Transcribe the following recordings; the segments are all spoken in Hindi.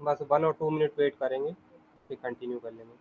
बस 1 और 2 मिनट वेट करेंगे, फिर कंटिन्यू कर लेंगे।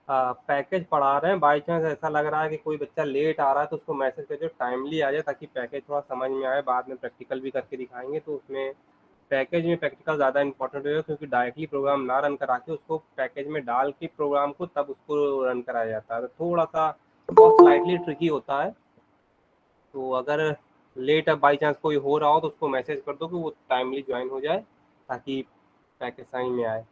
पैकेज पढ़ा रहे हैं, बाई चांस ऐसा लग रहा है कि कोई बच्चा लेट आ रहा है तो उसको मैसेज कर दो टाइमली आ जाए, ताकि पैकेज थोड़ा समझ में आए। बाद में प्रैक्टिकल भी करके दिखाएंगे तो उसमें पैकेज में प्रैक्टिकल ज़्यादा इंपॉर्टेंट होगा, क्योंकि डायरेक्टली प्रोग्राम ना रन करा के उसको पैकेज में डाल के प्रोग्राम को तब उसको रन कराया जाता है, तो थोड़ा सा और स्लाइटली ट्रिकी होता है। तो अगर लेट अब बाई चांस कोई हो रहा हो तो उसको मैसेज कर दो कि वो टाइमली ज्वाइन हो जाए, ताकि पैकेज समझ में आए।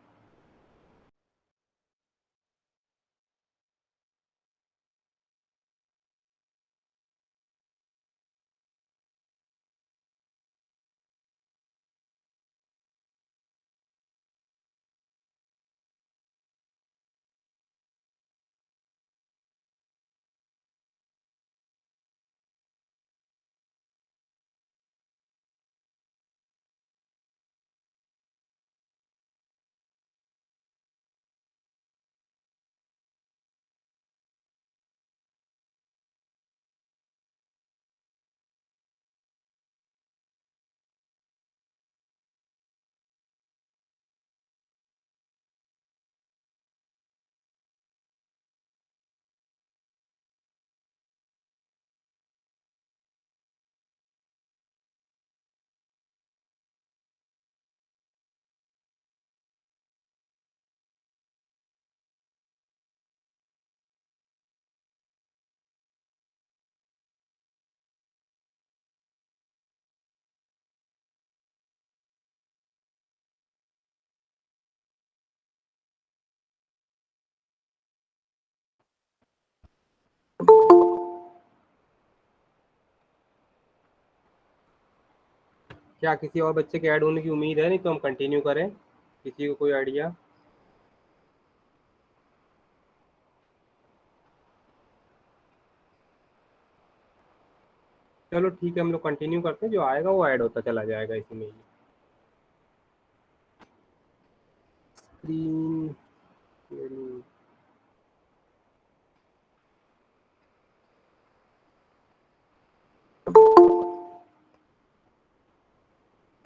क्या किसी और बच्चे के ऐड होने की उम्मीद है? नहीं तो हम कंटिन्यू करें। किसी को कोई आइडिया? चलो ठीक है, हम लोग कंटिन्यू करते हैं, जो आएगा वो ऐड होता चला जाएगा इसी में ही। Screen sharing.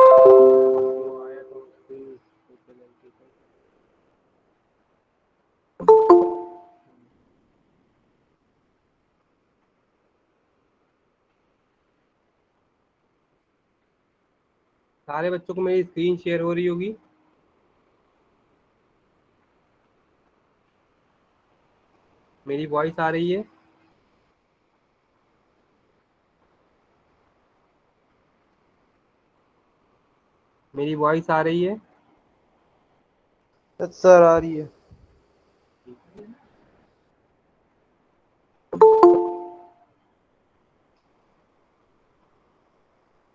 जो आया तो स्क्रीन सारे बच्चों को मेरी स्क्रीन शेयर हो रही होगी। मेरी वॉइस आ रही है? मेरी वॉइस आ रही है? सर आ रही है।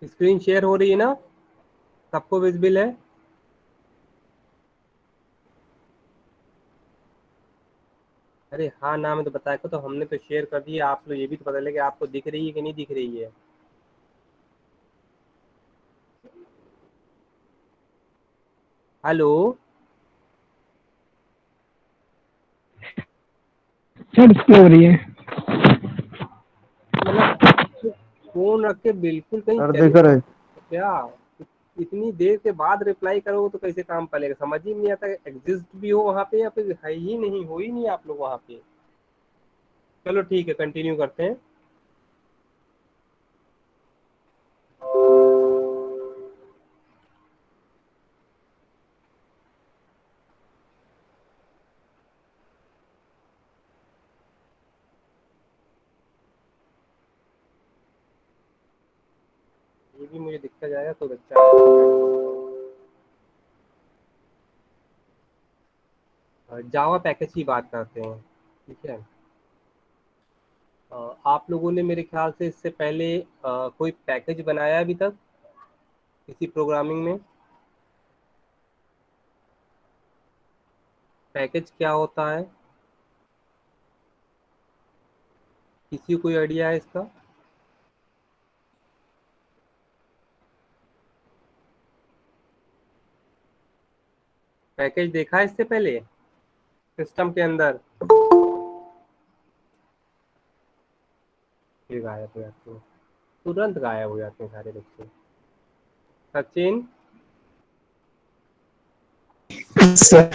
स्क्रीन शेयर हो रही है ना, सबको विजिबल है? अरे हाँ ना में तो बताया को, तो हमने तो शेयर कर दिया, आप लोग ये भी तो पता लगे आपको दिख रही है कि नहीं दिख रही है। हेलो सर डिस्प्ले हो रही है। मतलब फोन रख के बिल्कुल कहीं सर चले दिख रहे। क्या? इतनी देर के बाद रिप्लाई करोगे तो कैसे काम पड़ेगा, समझ ही नहीं आता एग्जिस्ट भी हो वहाँ पे या फिर है ही नहीं, हो ही नहीं आप लोग वहाँ पे। चलो ठीक है, कंटिन्यू करते हैं। ये भी मुझे दिखता जाएगा तो अच्छा है। जावा पैकेज की बात करते हैं, ठीक है। आप लोगों ने मेरे ख्याल से इससे पहले कोई पैकेज बनाया है अभी तक किसी प्रोग्रामिंग में? पैकेज क्या होता है, किसी को कोई आइडिया है इसका? पैकेज देखा है इससे पहले सिस्टम के अंदर? फिर गायब हो जाते हैं, तुरंत गायब हो जाते हैं सारे बच्चे। सचिन, सर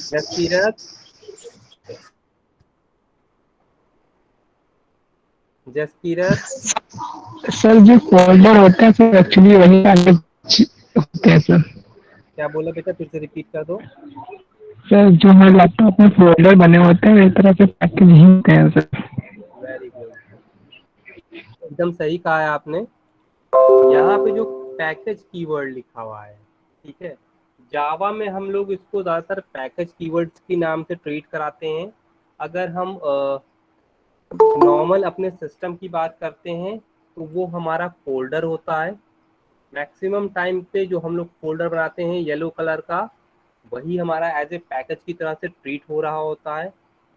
जसकीरत, जसकीरत, सर जो फोल्डर होता है सर एक्चुअली वही आगे होते हैं सर। क्या बोला बेटा, फिर से रिपीट कर दो। सर जो हमारे लैपटॉप में फोल्डर बने होते हैं इस तरह से पैकेज ही होते हैं सर। वेरी गुड, एकदम सही कहा है आपने। यहाँ पे जो पैकेज कीवर्ड लिखा हुआ है, ठीक है, जावा में हम लोग इसको ज़्यादातर पैकेज कीवर्ड्स के नाम से ट्रीट कराते हैं। अगर हम नॉर्मल अपने सिस्टम की बात करते हैं तो वो हमारा फोल्डर होता है। मैक्सिमम टाइम पे जो हम लोग फोल्डर बनाते हैं येलो कलर का, वही हमारा एज ए पैकेज की तरह से ट्रीट हो रहा होता है।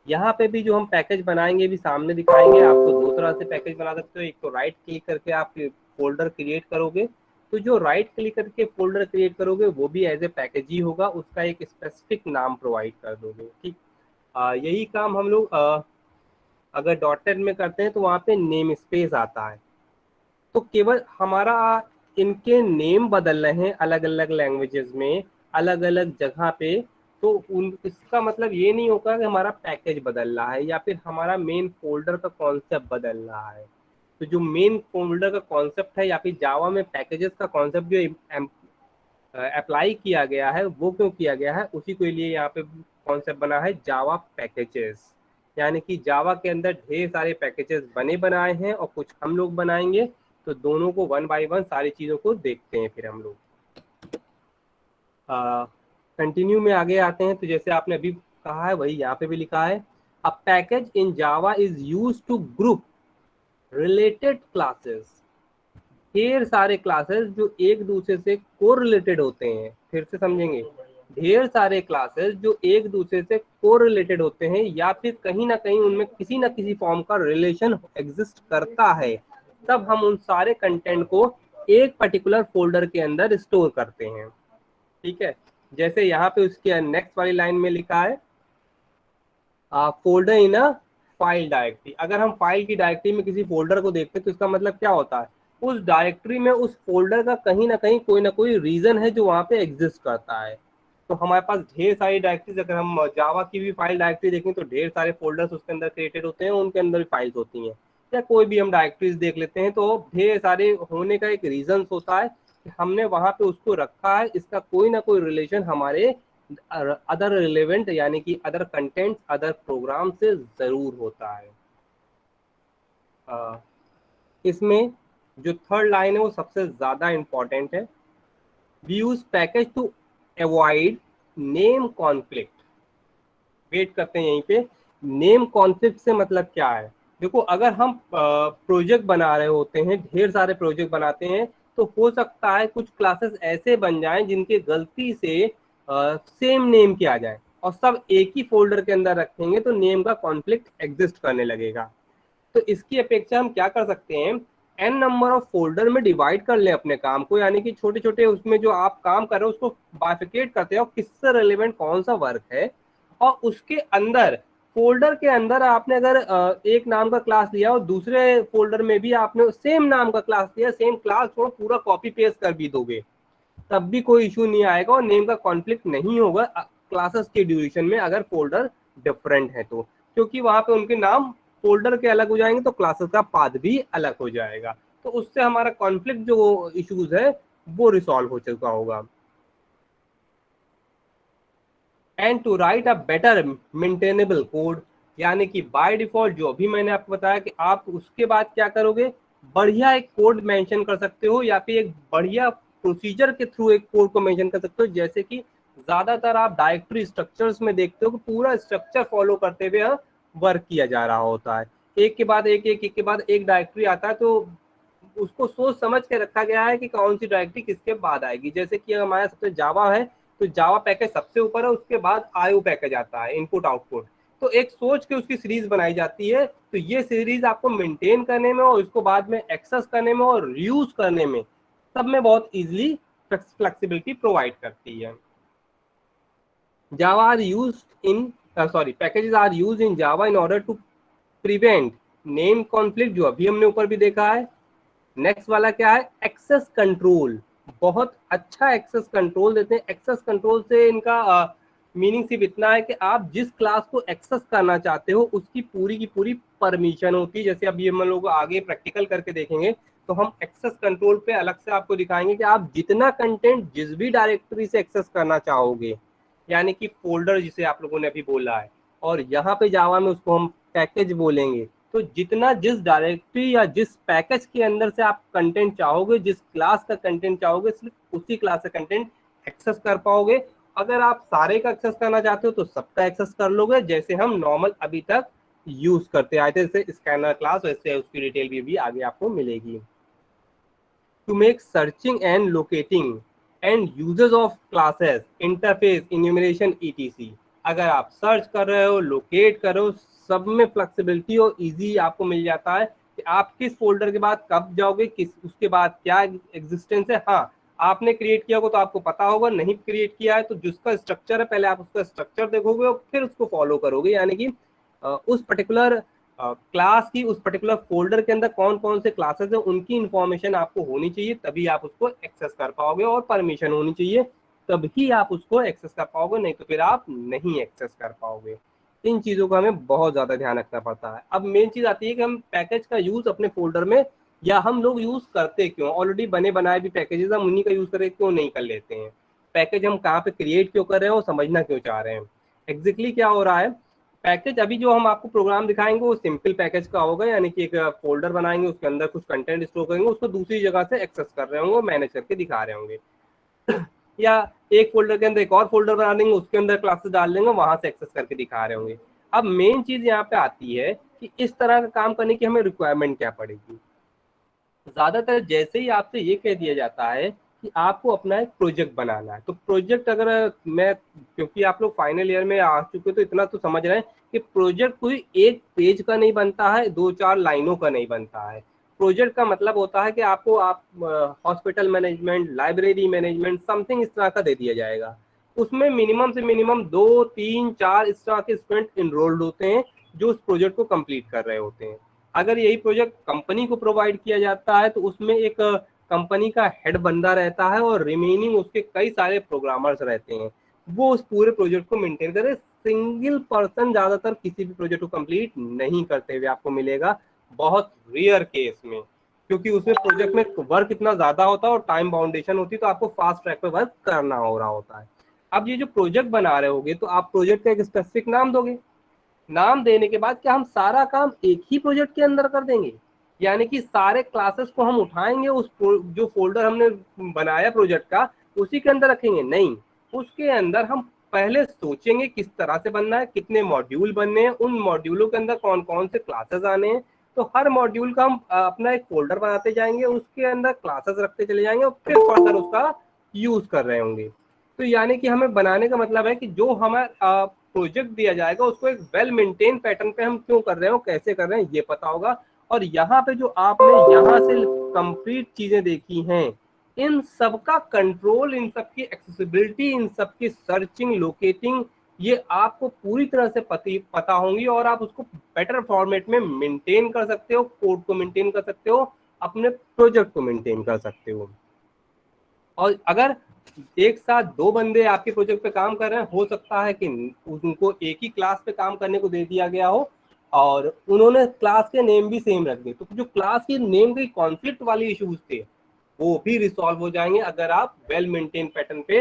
यहाँ पे भी जो हम पैकेज बनाएंगे भी सामने दिखाएंगे आपको, दो तरह से पैकेज बना सकते हो। एक तो राइट क्लिक करके आप फोल्डर क्रिएट करोगे, तो जो राइट क्लिक करके फोल्डर क्रिएट करोगे वो भी एज ए पैकेज ही होगा, उसका एक स्पेसिफिक नाम प्रोवाइड कर दोगे, ठीक। यही काम हम लोग अगर डॉटेड में करते हैं तो वहाँ पे नेम स्पेस आता है, तो केवल हमारा इनके नेम बदल रहे हैं अलग अलग लैंग्वेजेस में, अलग अलग जगह पे, तो उन इसका मतलब ये नहीं होगा कि हमारा पैकेज बदल रहा है या फिर हमारा मेन फोल्डर का कॉन्सेप्ट बदल रहा है। तो जो मेन फोल्डर का कॉन्सेप्ट है या फिर जावा में पैकेजेस का कॉन्सेप्ट जो अप्लाई किया गया है, वो क्यों किया गया है, उसी के लिए यहाँ पे कॉन्सेप्ट बना है जावा पैकेजेस। यानी कि जावा के अंदर ढेर सारे पैकेजेस बने बनाए हैं और कुछ हम लोग बनाएंगे, तो दोनों को वन बाय वन सारी चीज़ों को देखते हैं फिर हम लोग। कंटिन्यू में आगे आते हैं, तो जैसे आपने अभी कहा है वही यहाँ पे भी लिखा है, a package in Java is use to group related classes. ढेर सारे क्लासेस जो एक दूसरे से कोरिलेटेड होते हैं, फिर से समझेंगे, ढेर सारे क्लासेस जो एक दूसरे से कोरिलेटेड होते हैं या फिर कहीं ना कहीं उनमें किसी ना किसी फॉर्म का रिलेशन एग्जिस्ट करता है, तब हम उन सारे कंटेंट को एक पर्टिकुलर फोल्डर के अंदर स्टोर करते हैं, ठीक है। जैसे यहाँ पे उसके नेक्स्ट वाली लाइन में लिखा है folder in a file directory. अगर हम फाइल की डायरेक्टरी में किसी फोल्डर को देखते हैं तो इसका मतलब क्या होता है, उस डायरेक्टरी में उस फोल्डर का कहीं ना कोई रीजन है जो वहाँ पे एग्जिस्ट करता है। तो हमारे पास ढेर सारी डायरेक्टरीज, अगर हम जावा की भी फाइल डायरेक्टरी देखें तो ढेर सारे फोल्डर्स उसके अंदर क्रिएटेड होते हैं, उनके अंदर भी फाइल्स होती हैं। या कोई भी हम डायरेक्टरीज देख लेते हैं तो ढेर सारे होने का एक रीजन होता है कि हमने वहाँ पे उसको रखा है, इसका कोई ना कोई रिलेशन हमारे अदर रिलेवेंट यानी कि अदर कंटेंट अदर प्रोग्राम से जरूर होता है। इसमें जो थर्ड लाइन है वो सबसे ज्यादा इंपॉर्टेंट है, we use package to avoid name conflict. Wait करते हैं यहीं पे, नेम कॉन्फ्लिक्ट से मतलब क्या है, देखो अगर हम प्रोजेक्ट बना रहे होते हैं, ढेर सारे प्रोजेक्ट बनाते हैं, तो हो सकता है कुछ क्लासेस ऐसे बन जाएं जिनके गलती से सेम नेम के आ जाए और सब एक ही फोल्डर के अंदर रखेंगे तो नेम का कॉन्फ्लिक्ट एग्जिस्ट करने लगेगा। तो इसकी अपेक्षा हम क्या कर सकते हैं, एन नंबर ऑफ फोल्डर में डिवाइड कर लें अपने काम को, यानी कि छोटे छोटे उसमें जो आप काम कर रहे हो उसको बाइफिकेट करते हैं और किससे रिलेवेंट कौन सा वर्क है, और उसके अंदर फोल्डर के अंदर आपने अगर एक नाम का क्लास लिया और दूसरे फोल्डर में भी आपने सेम नाम का क्लास लिया, सेम क्लास छोड़ो पूरा कॉपी पेस्ट कर भी दोगे तब भी कोई इशू नहीं आएगा और नेम का कॉन्फ्लिक्ट नहीं होगा क्लासेस के ड्यूरेशन में अगर फोल्डर डिफरेंट है तो, क्योंकि वहां पे उनके नाम फोल्डर के अलग हो जाएंगे तो क्लासेस का पाथ भी अलग हो जाएगा, तो उससे हमारा कॉन्फ्लिक्ट जो इश्यूज है वो रिसॉल्व हो चुका होगा। And to write a better maintainable code, यानी कि बाय डिफॉल्ट जो अभी मैंने आपको बताया कि आप उसके बाद क्या करोगे, बढ़िया एक कोड मेंशन कर सकते हो या फिर एक बढ़िया प्रोसीजर के थ्रू एक कोड को मेंशन कर सकते हो, जैसे कि ज्यादातर आप डायरेक्टरी स्ट्रक्चर्स में देखते हो कि पूरा स्ट्रक्चर फॉलो करते हुए वर्क किया जा रहा होता है, एक के बाद एक के बाद एक डायरेक्टरी आता है, तो उसको सोच समझ के रखा गया है कि कौन सी डायरेक्टरी किसके बाद आएगी। जैसे कि हमारा सबसे जावा है तो जावा पैकेज सबसे ऊपर है, उसके बाद आईओ पैकेज आता है, इनपुट आउटपुट, तो एक सोच के उसकी सीरीज बनाई जाती है। तो ये सीरीज आपको मेंटेन करने में और उसको बाद में एक्सेस करने में और रीयूज करने में सब में बहुत इजीली फ्लेक्सिबिलिटी प्रोवाइड करती है। Java are use in packages are use in Java in order to prevent name conflict, जो अभी हमने ऊपर भी देखा है। नेक्स्ट वाला क्या है, एक्सेस कंट्रोल, बहुत अच्छा एक्सेस कंट्रोल देते हैं। एक्सेस कंट्रोल से इनका मीनिंग सिर्फ इतना है कि आप जिस क्लास को एक्सेस करना चाहते हो उसकी पूरी की पूरी परमिशन होती है। जैसे अभी हम लोग आगे प्रैक्टिकल करके देखेंगे तो हम एक्सेस कंट्रोल पे अलग से आपको दिखाएंगे कि आप जितना कंटेंट जिस भी डायरेक्टरी से एक्सेस करना चाहोगे, यानी कि फोल्डर जिसे आप लोगों ने अभी बोला है, और यहाँ पे जावा में उसको हम पैकेज बोलेंगे, तो जितना जिस डायरेक्टरी या जिस पैकेज के अंदर से आप कंटेंट चाहोगे, जिस क्लास का कंटेंट चाहोगे, सिर्फ उसी क्लास का कंटेंट एक्सेस कर पाओगे। अगर आप सारे का एक्सेस करना चाहते हो तो सबका एक्सेस कर लोगे, जैसे हम नॉर्मल अभी तक यूज करते आए थे, जैसे स्कैनर क्लास, वैसे उसकी डिटेल भी आगे आपको मिलेगी। to make searching and locating and uses of classes interface enumeration etc, अगर आप सर्च कर रहे हो, लोकेट कर रहे हो, सब में फ्लेक्सिबिलिटी और इजी आपको मिल जाता है कि आप किस फोल्डर के बाद कब जाओगे, किस उसके बाद क्या एग्जिस्टेंस है। हाँ, आपने क्रिएट किया होगा तो आपको पता होगा, नहीं क्रिएट किया है तो जिसका स्ट्रक्चर है पहले आप उसका स्ट्रक्चर देखोगे और फिर उसको फॉलो करोगे, यानी कि उस पर्टिकुलर क्लास की उस पर्टिकुलर फोल्डर के अंदर कौन कौन से क्लासेस है उनकी इंफॉर्मेशन आपको होनी चाहिए, तभी आप उसको एक्सेस कर पाओगे, और परमिशन होनी चाहिए तभी आप उसको एक्सेस कर पाओगे, नहीं तो फिर आप नहीं एक्सेस कर पाओगे। इन चीजों का हमें बहुत ज्यादा ध्यान रखना पड़ता है। अब मेन चीज आती है कि हम पैकेज का यूज अपने फोल्डर में, या हम लोग यूज करते क्यों, ऑलरेडी बने बनाए भी पैकेजेस हम उन्हीं का यूज करें क्यों नहीं कर लेते हैं। पैकेज हम कहाँ पे क्रिएट क्यों कर रहे हैं और समझना क्यों चाह रहे हैं। एग्जैक्टली क्या हो रहा है, पैकेज अभी जो हम आपको प्रोग्राम दिखाएंगे वो सिंपल पैकेज का होगा, यानी कि एक फोल्डर बनाएंगे, उसके अंदर कुछ कंटेंट स्टोर करेंगे, उसको दूसरी जगह से एक्सेस कर रहे होंगे, मैनेज करके दिखा रहे होंगे या एक फोल्डर के अंदर एक और फोल्डर बना देंगे, उसके अंदर क्लासेस डाल देंगे, वहां से एक्सेस करके दिखा रहे होंगे। अब मेन चीज यहाँ पे आती है कि इस तरह का काम करने की हमें रिक्वायरमेंट क्या पड़ेगी। ज्यादातर जैसे ही आपसे ये कह दिया जाता है कि आपको अपना एक प्रोजेक्ट बनाना है, तो प्रोजेक्ट अगर मैं, क्योंकि आप लोग फाइनल ईयर में आ चुके तो इतना तो समझ रहे हैं कि प्रोजेक्ट कोई एक पेज का नहीं बनता है, दो चार लाइनों का नहीं बनता है। प्रोजेक्ट का मतलब होता है कि आपको आप hospital management, library management, something इस तरह का दे दिया जाएगा। उसमें मिनिमम से मिनिमम 2 3 4 इस तरह के स्टूडेंट इनरोल्ड होते हैं जो उस प्रोजेक्ट को कंप्लीट कर रहे होते हैं। अगर यही प्रोजेक्ट कंपनी को प्रोवाइड किया जाता है तो उसमें एक कंपनी का हेड बंदा रहता है और रिमेनिंग उसके कई सारे प्रोग्रामर्स रहते हैं, वो उस पूरे प्रोजेक्ट को मेंटेन करे। सिंगल पर्सन ज्यादातर किसी भी प्रोजेक्ट को कंप्लीट नहीं करते हुए आपको मिलेगा, बहुत रेयर केस में, क्योंकि उसमें प्रोजेक्ट में वर्क इतना ज्यादा होता है और टाइम बाउंडेशन होती है, तो आपको फास्ट ट्रैक पे वर्क करना हो रहा होता है। अब ये जो प्रोजेक्ट बना रहे होगे तो आप प्रोजेक्ट का एक स्पेसिफिक नाम दोगे, नाम देने के बाद क्या हम सारा काम एक ही प्रोजेक्ट के अंदर कर देंगे, यानी कि सारे क्लासेस को हम उठाएंगे उस जो फोल्डर हमने बनाया प्रोजेक्ट का उसी के अंदर रखेंगे? नहीं, उसके अंदर हम पहले सोचेंगे किस तरह से बनना है, कितने मॉड्यूल बनने हैं, उन मॉड्यूलों के अंदर कौन कौन से क्लासेस आने हैं। तो हर मॉड्यूल का हम अपना एक फोल्डर बनाते जाएंगे, उसके अंदर क्लासेस रखते चले जाएंगे और फिर फर्दर उसका यूज कर रहे होंगे। तो यानी कि हमें बनाने का मतलब है कि जो हमारा प्रोजेक्ट दिया जाएगा उसको एक वेल मेंटेन पैटर्न पे हम क्यों कर रहे हो, कैसे कर रहे हैं, ये पता होगा। और यहाँ पे जो आपने यहाँ से कंप्लीट चीजें देखी हैं, इन सबका कंट्रोल, इन सबकी एक्सेसिबिलिटी, इन सबकी सर्चिंग, लोकेटिंग, ये आपको पूरी तरह से पता होंगी और आप उसको बेटर फॉर्मेट में मेंटेन कर सकते हो, कोड को मेंटेन कर सकते हो, अपने प्रोजेक्ट को मेंटेन कर सकते हो। और अगर एक साथ दो बंदे आपके प्रोजेक्ट पे काम कर रहे हैं, हो सकता है कि उनको एक ही क्लास पे काम करने को दे दिया गया हो और उन्होंने क्लास के नेम भी सेम रख दिए, तो जो क्लास के नेम के कॉन्फ्लिक्ट वाले इश्यूज थे वो भी रिसॉल्व हो जाएंगे अगर आप वेल मेंटेन पैटर्न पे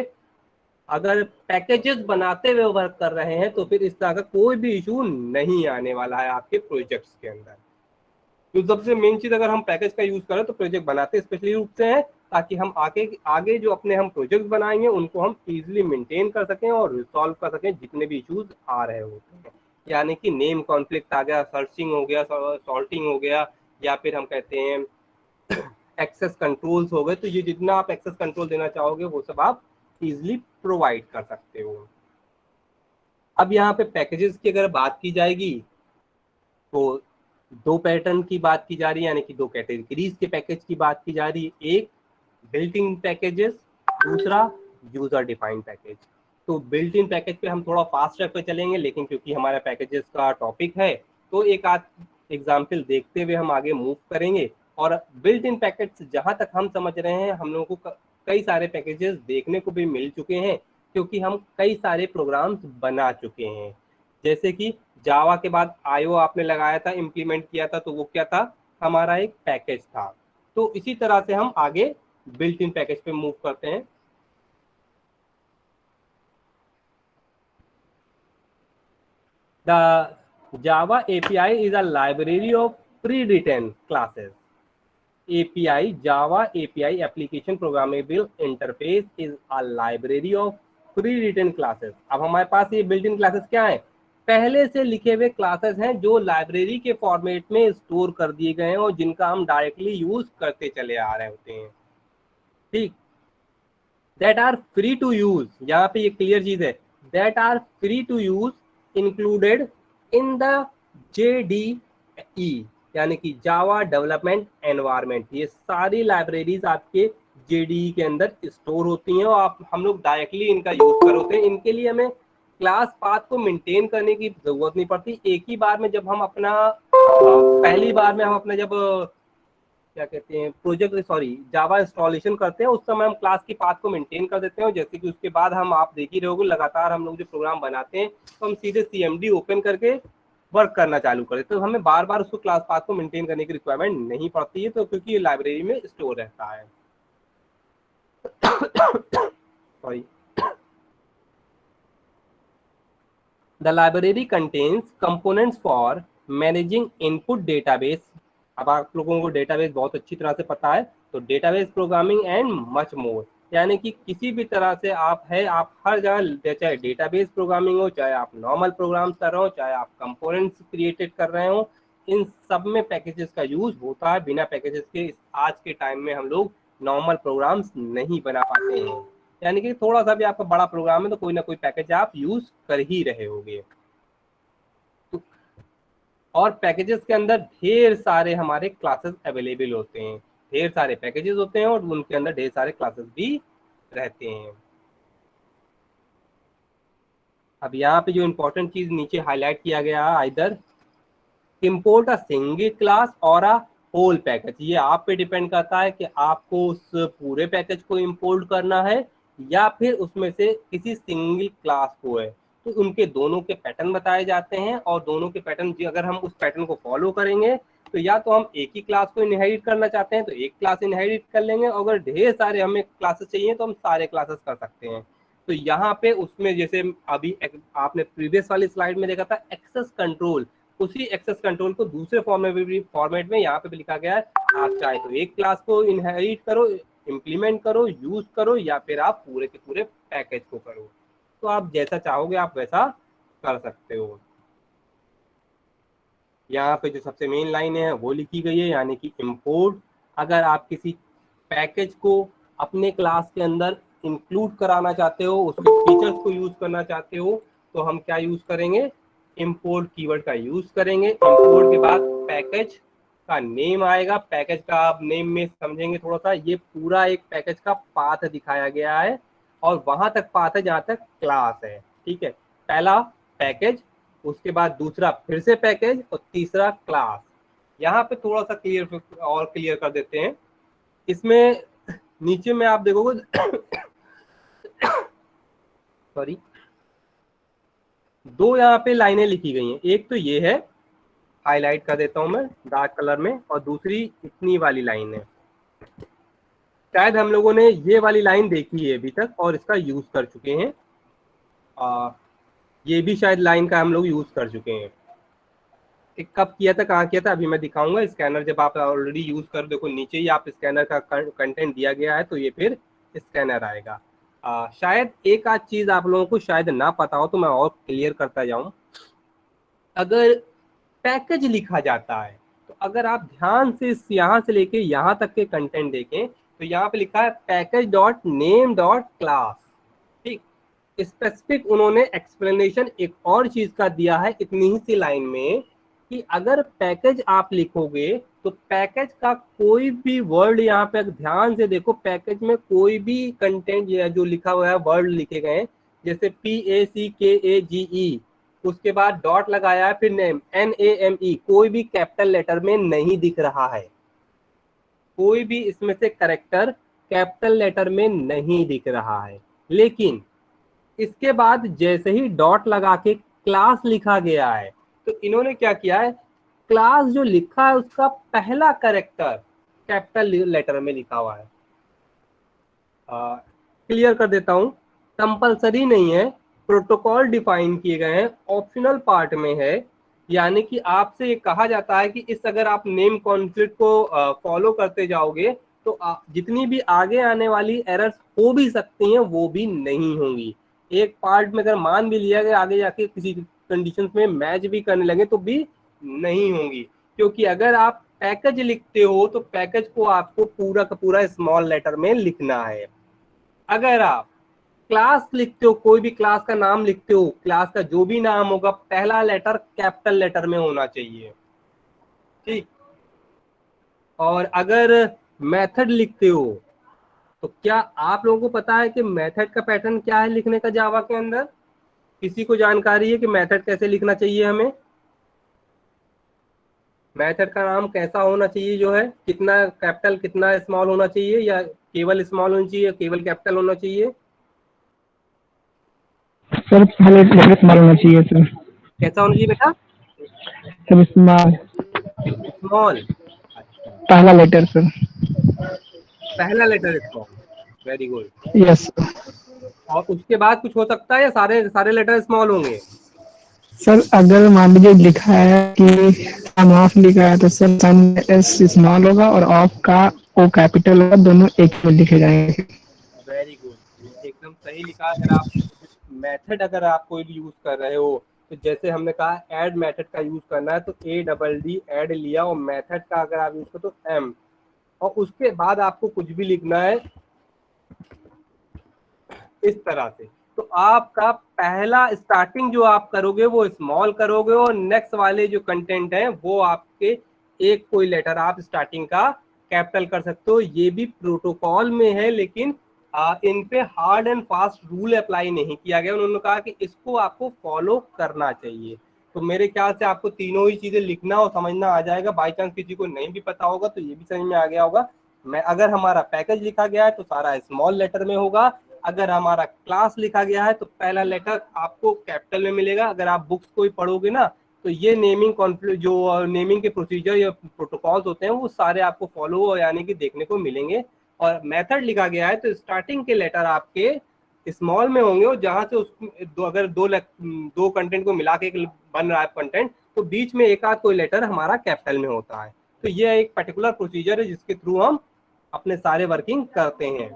अगर पैकेजेस बनाते हुए वर्क कर रहे हैं। तो फिर इस तरह का कोई भी इशू नहीं आने वाला है आपके प्रोजेक्ट्स के अंदर। तो सबसे मेन चीज, अगर हम पैकेज का यूज करें तो प्रोजेक्ट बनाते स्पेशली रूप से हैं ताकि हम आगे जो अपने हम प्रोजेक्ट बनाएंगे उनको हम इजीली मेंटेन कर सकें और रिसॉल्व कर सकें जितने भी इश्यूज आ रहे होते हैं। यानी कि नेम कॉन्फ्लिक्ट आ गया, सर्चिंग हो गया, सॉर्टिंग हो गया, या फिर हम कहते हैं एक्सेस कंट्रोल्स हो गए, तो ये जितना आप एक्सेस कंट्रोल देना चाहोगे वो सब आप इजिली प्रोवाइड कर सकते हो। अब यहाँ पे पैकेजेस की अगर बात की जाएगी तो दो पैटर्न की बात की जा रही है, यानी कि दो कैटेगरीज के पैकेज की बात की जा रही है। एक बिल्ट इन पैकेजेस, दूसरा यूजर डिफाइंड पैकेज। तो बिल्ट इन पैकेज पे हम थोड़ा फास्ट ट्रैक पे चलेंगे, लेकिन क्योंकि हमारा पैकेजेस का टॉपिक है तो एक आध एग्जाम्पल देखते हुए हम आगे मूव करेंगे। और बिल्ट इन पैकेज जहां तक हम समझ रहे हैं, हम लोगों को कई सारे पैकेजेस देखने को भी मिल चुके हैं क्योंकि हम कई सारे प्रोग्राम्स बना चुके हैं। जैसे कि जावा के बाद आईओ आपने लगाया था, इम्प्लीमेंट किया था, तो वो क्या था, हमारा एक पैकेज था। तो इसी तरह से हम आगे बिल्ट इन पैकेज पे मूव करते हैं। The Java API is a library of pre-written classes. API, Java API application programmable interface is a library of pre-written classes. अब हमारे पास ये बिल्ट इन क्लासेस क्या है, पहले से लिखे हुए क्लासेस हैं जो लाइब्रेरी के फॉर्मेट में स्टोर कर दिए गए हैं और जिनका हम डायरेक्टली यूज करते चले आ रहे होते हैं। ठीक, that are free to use, यहाँ पे ये क्लियर चीज है, that are free to use included in the JDE, यानी कि जावा डेवलपमेंट एनवायरनमेंट। ये सारी लाइब्रेरीज आपके JDE के अंदर स्टोर होती हैं और आप हम लोग डायरेक्टली इनका यूज कर होते हैं। इनके लिए हमें क्लास पाथ को मेंटेन करने की जरूरत नहीं पड़ती। एक ही बार में जब हम अपना पहली बार में हम अपना जब क्या कहते हैं प्रोजेक्ट जावा इंस्टॉलेशन करते हैं, उस समय हम क्लास की पाथ को मेंटेन कर देते हैं। जैसे कि उसके बाद हम आप देख ही रहोगे लगातार हम लोग जो प्रोग्राम बनाते हैं तो हम सीधे CMD ओपन करके वर्क करना चालू करें, तो हमें बार बार उसको क्लास पाथ को मेंटेन करने की रिक्वायरमेंट नहीं पड़ती है, तो क्योंकि ये लाइब्रेरी में स्टोर रहता है। Sorry, the library contains components for managing input database. अब आप लोगों को डेटाबेस बहुत अच्छी तरह से पता है, तो database programming and much more, यानी कि किसी भी तरह से आप हर जगह, चाहे डेटाबेस प्रोग्रामिंग हो, चाहे आप नॉर्मल प्रोग्राम्स कर रहे हो, चाहे आप कंपोनेंट्स क्रिएटेड कर रहे हो, इन सब में पैकेजेस का यूज होता है। बिना पैकेजेस के आज के टाइम में हम लोग नॉर्मल प्रोग्राम्स नहीं बना पाते हैं। यानी कि थोड़ा सा भी आपका बड़ा प्रोग्राम है तो कोई ना कोई पैकेज आप यूज कर ही रहे होगे। और पैकेजेस के अंदर ढेर सारे हमारे क्लासेस अवेलेबल होते हैं, ढेर सारे पैकेजेस होते हैं और उनके अंदर ढेर सारे क्लासेस भी रहते हैं। अब यहाँ पे जो इंपॉर्टेंट चीज नीचे हाईलाइट किया गया है, either import a single class और अ होल पैकेज, ये आप पे डिपेंड करता है कि आपको उस पूरे पैकेज को इंपोर्ट करना है या फिर उसमें से किसी सिंगल क्लास को है। तो उनके दोनों के पैटर्न बताए जाते हैं और दोनों के पैटर्न, अगर हम उस पैटर्न को फॉलो करेंगे तो या तो हम एक ही क्लास को इनहेरिट करना चाहते हैं तो एक क्लास इनहेरिट कर लेंगे, और अगर ढेर सारे हमें क्लासेस चाहिए तो हम सारे क्लासेस कर सकते हैं। तो यहाँ पे उसमें जैसे अभी आपने प्रीवियस वाली स्लाइड में देखा था एक्सेस कंट्रोल, उसी एक्सेस कंट्रोल को दूसरे फॉर्मेट में यहाँ पे भी लिखा गया है। आप चाहे तो एक क्लास को इनहेरिट करो, इम्प्लीमेंट करो, यूज करो, या फिर आप पूरे के पूरे पैकेज को करो। तो आप जैसा चाहोगे आप वैसा कर सकते हो। यहाँ पे जो सबसे मेन लाइन है वो लिखी गई है, यानी कि इंपोर्ट। अगर आप किसी पैकेज को अपने क्लास के अंदर इंक्लूड कराना चाहते हो, उसके फीचर्स को यूज करना चाहते हो, तो हम क्या यूज करेंगे, इंपोर्ट कीवर्ड का यूज करेंगे। इंपोर्ट के बाद पैकेज का नेम आएगा। पैकेज का आप नेम में समझेंगे थोड़ा सा, ये पूरा एक पैकेज का पाथ दिखाया गया है और वहां तक पाथ है जहां तक क्लास है। ठीक है, पहला पैकेज, उसके बाद दूसरा फिर से पैकेज और तीसरा क्लास। यहाँ पे थोड़ा सा क्लियर कर देते हैं। इसमें नीचे में आप देखोगे सॉरी, दो यहाँ पे लाइनें लिखी गई हैं। एक तो ये है, हाईलाइट कर देता हूं मैं डार्क कलर में, और दूसरी इतनी वाली लाइन है। शायद हम लोगों ने ये वाली लाइन देखी है अभी तक और इसका यूज कर चुके हैं। ये भी शायद लाइन का हम लोग यूज कर चुके हैं। कब किया था, कहाँ किया था, अभी मैं दिखाऊंगा। स्कैनर जब आप ऑलरेडी यूज कर, देखो नीचे ही आप स्कैनर का कंटेंट दिया गया है, तो ये फिर स्कैनर आएगा। शायद एक आध चीज आप लोगों को शायद ना पता हो तो मैं और क्लियर करता जाऊं। अगर पैकेज लिखा जाता है तो अगर आप ध्यान से यहाँ से लेके यहाँ तक के कंटेंट देखें तो यहाँ पे लिखा है package dot name dot class. ठीक, स्पेसिफिक उन्होंने एक्सप्लेनेशन एक और चीज का दिया है इतनी ही सी लाइन में, कि अगर पैकेज आप लिखोगे तो पैकेज का कोई भी वर्ड, यहाँ पे ध्यान से देखो, पैकेज में कोई भी कंटेंट जो लिखा हुआ है, वर्ड लिखे गए हैं, जैसे PACKAGE, उसके बाद डॉट लगाया है, फिर नेम NAME, कोई भी कैपिटल लेटर में नहीं दिख रहा है। कोई भी इसमें से करेक्टर कैपिटल लेटर में नहीं दिख रहा है। लेकिन इसके बाद जैसे ही डॉट लगा के क्लास लिखा गया है तो इन्होंने क्या किया है, क्लास जो लिखा है उसका पहला कैरेक्टर कैपिटल लेटर में लिखा हुआ है। क्लियर कर देता हूं, कंपलसरी नहीं है, प्रोटोकॉल डिफाइन किए गए हैं, ऑप्शनल पार्ट में है। यानी कि आपसे ये कहा जाता है कि इस अगर आप नेम कॉन्फ्लिक्ट को फॉलो करते जाओगे तो जितनी भी आगे आने वाली एरर्स हो भी सकती हैं वो भी नहीं होंगी। एक पार्ट में अगर मान भी लिया गया, आगे जाके किसी कंडीशंस में मैच भी करने लगे तो भी नहीं होंगी, क्योंकि अगर आप पैकेज लिखते हो तो पैकेज को आपको पूरा का पूरा स्मॉल लेटर में लिखना है। अगर आप क्लास लिखते हो, कोई भी क्लास का नाम लिखते हो, क्लास का जो भी नाम होगा पहला लेटर कैपिटल लेटर में होना चाहिए। ठीक, और अगर मेथड लिखते हो तो क्या आप लोगों को पता है कि मेथड का पैटर्न क्या है लिखने का जावा के अंदर? किसी को जानकारी है कि मेथड कैसे लिखना चाहिए हमें? मेथड का नाम कैसा होना चाहिए, जो है कितना कैपिटल कितना स्मॉल होना चाहिए, या केवल स्मॉल होना चाहिए, केवल कैपिटल होना चाहिए? सर पहले लेटर स्मॉल होना चाहिए सर। कैसा होना चाहिए बेटा? Sir small, small. अच्छा, पहला लेटर सर। पहला letter small, very good. Yes sir. और उसके बाद कुछ हो सकता है या सारे सारे लेटर स्मॉल होंगे? सर अगर मान लीजिए लिखा है कि सम ऑफ लिखा है तो सर सम एस स्मॉल होगा और ऑफ का ओ कैपिटल होगा, दोनों एक में लिखे जाएंगे। वेरी गुड, एकदम सही लिखा। अगर आप मेथड अगर आप कोई भी यूज कर रहे हो तो जैसे हमने कहा ऐड मेथड का यूज करना है तो ADD ऐड लिया, और मेथड का अगर आप यूज करो तो M, और उसके बाद आपको कुछ भी लिखना है इस तरह से। तो आपका पहला स्टार्टिंग जो आप करोगे वो स्मॉल करोगे, और नेक्स्ट वाले जो कंटेंट है वो आपके एक कोई लेटर आप स्टार्टिंग का कैपिटल कर सकते हो। ये भी प्रोटोकॉल में है, लेकिन इन पे hard and fast rule apply नहीं किया गया। उन्होंने कहा कि इसको आपको फॉलो करना चाहिए। तो मेरे ख्याल से आपको तीनों ही चीजें लिखना और समझना आ जाएगा। बाई चांस किसी को नहीं भी पता होगा तो ये भी समझ में आ गया होगा। मैं अगर हमारा पैकेज लिखा गया है तो सारा स्मॉल लेटर में होगा। अगर हमारा क्लास लिखा गया है तो पहला लेटर आपको कैपिटल में मिलेगा। अगर आप बुक्स कोई पढ़ोगे ना तो ये नेमिंग कॉन्फ्लिक्ट जो नेमिंग के प्रोसीजर या प्रोटोकॉल्स होते हैं वो सारे आपको फॉलो यानी कि देखने को मिलेंगे। और मेथड लिखा गया है तो स्टार्टिंग के लेटर आपके स्मॉल में होंगे, और जहां से अगर दो कंटेंट को मिला के बन रहा है कंटेंट तो बीच में एक आध कोई लेटर हमारा कैपिटल में होता है। तो ये एक पर्टिकुलर प्रोसीजर है जिसके थ्रू हम अपने सारे वर्किंग करते हैं।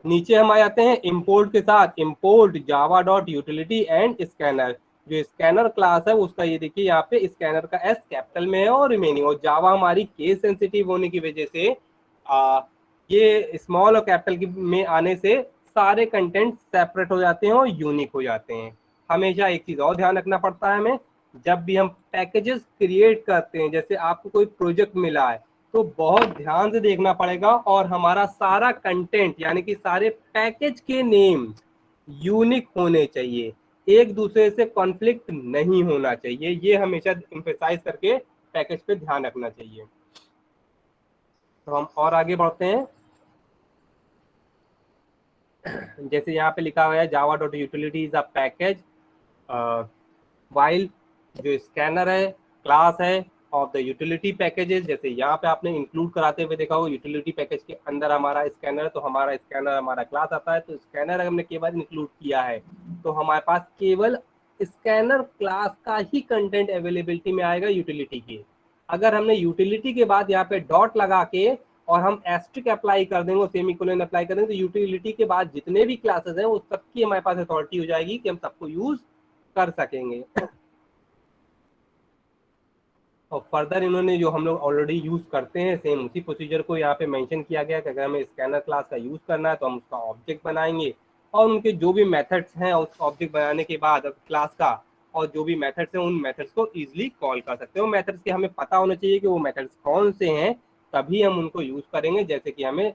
नीचे हम आ जाते हैं इंपोर्ट के साथ, import Java dot utility and scanner. जो स्कैनर क्लास है उसका ये देखिए यहाँ पे स्कैनर का एस कैपिटल में है और रिमेनिंग, और जावा हमारी केस सेंसिटिव होने की वजह से ये स्मॉल और कैपिटल में आने से सारे कंटेंट सेपरेट हो जाते हैं और यूनिक हो जाते हैं। हमेशा एक चीज और ध्यान रखना पड़ता है हमें, जब भी हम पैकेजेस क्रिएट करते हैं, जैसे आपको कोई प्रोजेक्ट मिला है तो बहुत ध्यान से देखना पड़ेगा और हमारा सारा कंटेंट यानी कि सारे पैकेज के नेम यूनिक होने चाहिए, एक दूसरे से कॉन्फ्लिक्ट नहीं होना चाहिए। ये हमेशा एम्फेसाइज करके पैकेज पे ध्यान रखना चाहिए। तो हम और आगे बढ़ते हैं। जैसे यहाँ पे लिखा हुआ है Java dot utility is a package while जो स्कैनर है क्लास है ऑफ द यूटिलिटी पैकेजेस। जैसे यहाँ पे आपने इंक्लूड कराते हुए देखा हो यूटिलिटी पैकेज के अंदर हमारा स्कैनर है, तो हमारा स्कैनर हमारा क्लास आता है। तो स्कैनर अगर हमने केवल इंक्लूड किया है तो हमारे पास केवल स्कैनर क्लास का ही कंटेंट अवेलेबिलिटी में आएगा यूटिलिटी के। अगर हमने यूटिलिटी के बाद यहाँ पे डॉट लगा के और हम एस्ट्रिक अप्लाई कर देंगे, सेमीकोलन अप्लाई कर देंगे, तो यूटिलिटी के बाद जितने भी क्लासेस हैं वो सबकी हमारे पास अथॉरिटी हो जाएगी कि हम सबको यूज कर सकेंगे। और फर्दर इन्होंने जो हम लोग ऑलरेडी यूज करते हैं सेम उसी प्रोसीजर को यहाँ पे मेंशन किया गया कि अगर हमें स्कैनर क्लास का यूज करना है तो हम उसका ऑब्जेक्ट बनाएंगे और उनके जो भी मेथड्स हैं उस ऑब्जेक्ट बनाने के बाद क्लास का और जो भी मेथड्स हैं उन मेथड्स को इजीली कॉल कर सकते हैं। वो मेथड्स के हमें पता होना चाहिए कि वो मेथड्स कौन से हैं, तभी हम उनको यूज करेंगे। जैसे कि हमें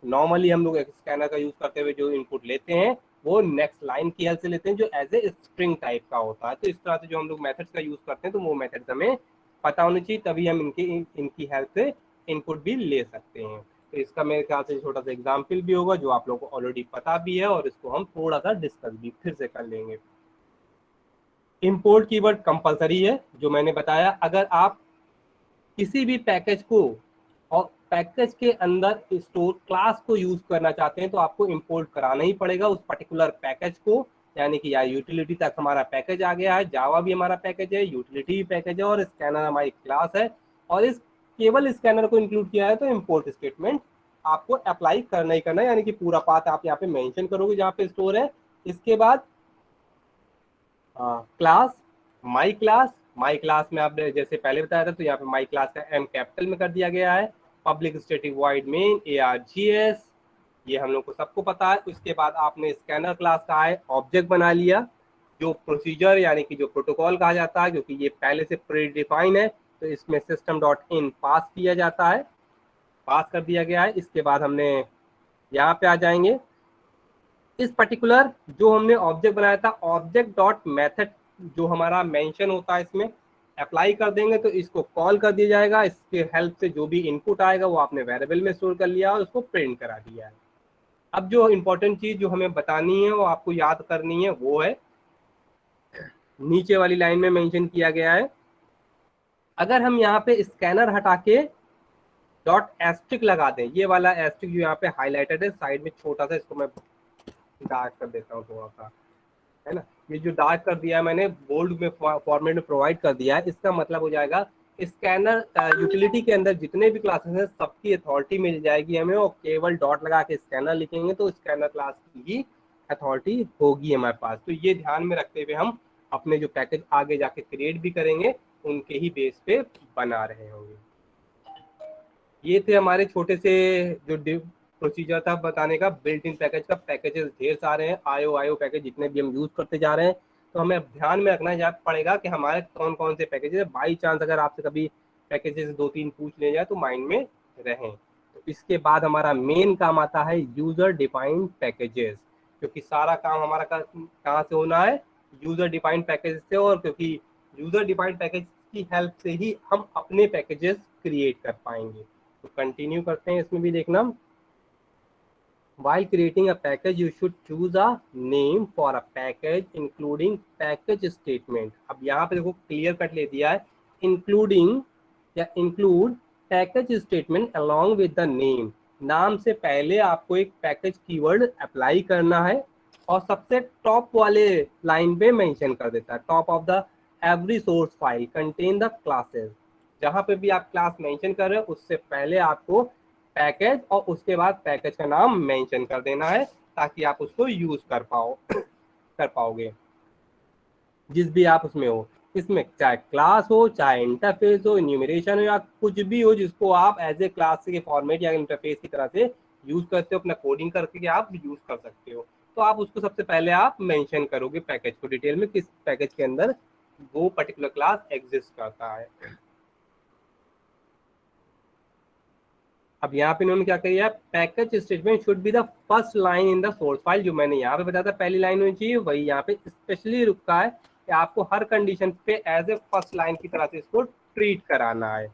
नॉर्मली हम लोग स्कैनर का यूज करते हुए जो इनपुट लेते हैं वो नेक्स्ट लाइन की हेल्प से लेते हैं जो एज ए स्ट्रिंग टाइप का होता है। तो इस तरह से जो हम लोग मेथड्स का यूज करते हैं तो वो मेथड्स हमें पता होनी चाहिए, तभी हम इनकी हेल्प से इनपुट भी ले सकते हैं। तो इसका मेरे ख्याल से छोटा सा एग्जाम्पल भी होगा जो आप लोगों को ऑलरेडी पता भी है और इसको हम थोड़ा सा डिस्कस भी फिर से कर लेंगे। इंपोर्ट कीवर्ड कंपलसरी है जो मैंने बताया। अगर आप किसी भी पैकेज को और पैकेज के अंदर स्टोर क्लास को यूज करना चाहते हैं तो आपको इंपोर्ट कराना ही पड़ेगा उस पर्टिकुलर पैकेज को। यानी कि यार यूटिलिटी तक हमारा पैकेज आ गया है, जावा भी हमारा पैकेज है, यूटिलिटी भी पैकेज है और स्कैनर हमारी क्लास है और इस केवल स्कैनर को इंक्लूड किया है तो इंपोर्ट स्टेटमेंट आपको अप्लाई करना ही करना है। यानी कि पूरा पाथ आप यहाँ पे मेंशन करोगे जहाँ पे स्टोर है। इसके बाद क्लास माई क्लास में आपने जैसे पहले बताया था तो यहाँ पे माई क्लास का एम कैपिटल में कर दिया गया है। Public static void main ARGS, ये हम लोग को सबको पता है। उसके बाद आपने स्कैनर क्लास का है ऑब्जेक्ट बना लिया, जो प्रोसीजर यानी कि जो प्रोटोकॉल कहा जाता है क्योंकि ये पहले से प्री डिफाइन है तो इसमें सिस्टम डॉट इन पास किया जाता है, पास कर दिया गया है। इसके बाद हमने यहाँ पे आ जाएंगे, इस पर्टिकुलर जो हमने ऑब्जेक्ट बनाया था ऑब्जेक्ट डॉट मेथड जो हमारा मेंशन होता है इसमें अप्लाई कर देंगे तो इसको कॉल कर दिया जाएगा। इसके हेल्प से जो भी इनपुट आएगा वो आपने वेरिएबल में स्टोर कर लिया और उसको प्रिंट करा दिया है। अब जो इंपॉर्टेंट चीज जो हमें बतानी है वो आपको याद करनी है वो है नीचे वाली लाइन में मेंशन किया गया है। अगर हम यहाँ पे स्कैनर हटा के डॉट एस्ट्रिक लगा दें, ये वाला एस्ट्रिक जो यहाँ पे हाईलाइटेड है साइड में छोटा सा, इसको मैं डार्क कर देता हूँ थोड़ा सा, है ना। ये जो डार्क कर दिया है मैंने बोल्ड में फॉर्मेट में प्रोवाइड कर दिया है, इसका मतलब हो जाएगा स्कैनर यूटिलिटी के अंदर जितने भी क्लासेस हैं सबकी अथॉरिटी मिल जाएगी हमें और केवल डॉट लगा के स्कैनर लिखेंगे तो स्कैनर क्लास की ही अथॉरिटी होगी हमारे पास। तो ये ध्यान में रखते हुए हम अपने जो पैकेज आगे जाके क्रिएट भी करेंगे उनके ही बेस पे बना रहे होंगे। ये थे हमारे छोटे से जो प्रोसीजर था बताने का बिल्ट इन पैकेज का। पैकेजेस ढेर सारे हैं, आईओ पैकेज जितने भी हम यूज करते जा रहे हैं तो हमें ध्यान में रखना पड़ेगा कि हमारे कौन कौन से पैकेजेस है। बाई चांस अगर आपसे कभी पैकेजेस 2-3 पूछ ले जाए तो माइंड में रहें। तो इसके बाद हमारा मेन काम आता है यूजर डिफाइंड पैकेजेस, क्योंकि सारा काम हमारा कहाँ से होना है, यूजर डिफाइंड पैकेज से। और क्योंकि यूजर डिफाइंड पैकेज की हेल्प से ही हम अपने पैकेजेस क्रिएट कर पाएंगे। तो कंटिन्यू करते हैं, इसमें भी देखना। While creating a package, you should choose a name for a package including package statement। अब यहाँ पे देखो क्लियर कट ले दिया है including या include package statement along with the name। नाम से पहले आपको एक पैकेज कीवर्ड अप्लाई करना है और सबसे टॉप वाले लाइन पे मेंशन कर देता है top of the every source file contain the classes. जहाँ पे भी आप क्लास मेंशन कर रहे हो उससे पहले आपको पैकेज और उसके बाद पैकेज का नाम मेंशन कर देना है ताकि आप उसको यूज कर पाओगे जिस भी आप उसमें हो। इसमें चाहे क्लास हो, चाहे इंटरफेस हो, इन्यूमरेशन हो, या कुछ भी हो जिसको आप एज ए क्लास के फॉर्मेट या इंटरफेस की तरह से यूज करते हो, अपना कोडिंग करके आप यूज कर सकते हो। तो आप उसको सबसे पहले आप मेंशन करोगे पैकेज को डिटेल में, किस पैकेज के अंदर वो पर्टिकुलर क्लास एग्जिस्ट करता है। अब यहाँ पे इन्होंने क्या किया है, package statement should be the first line in the source file. जो मैंने यहाँ पे बताया था पहली लाइन होनी चाहिए, वही यहाँ पे स्पेशली रुका है कि आपको हर कंडीशन पे एज ए फर्स्ट लाइन की तरह से इसको ट्रीट कराना है।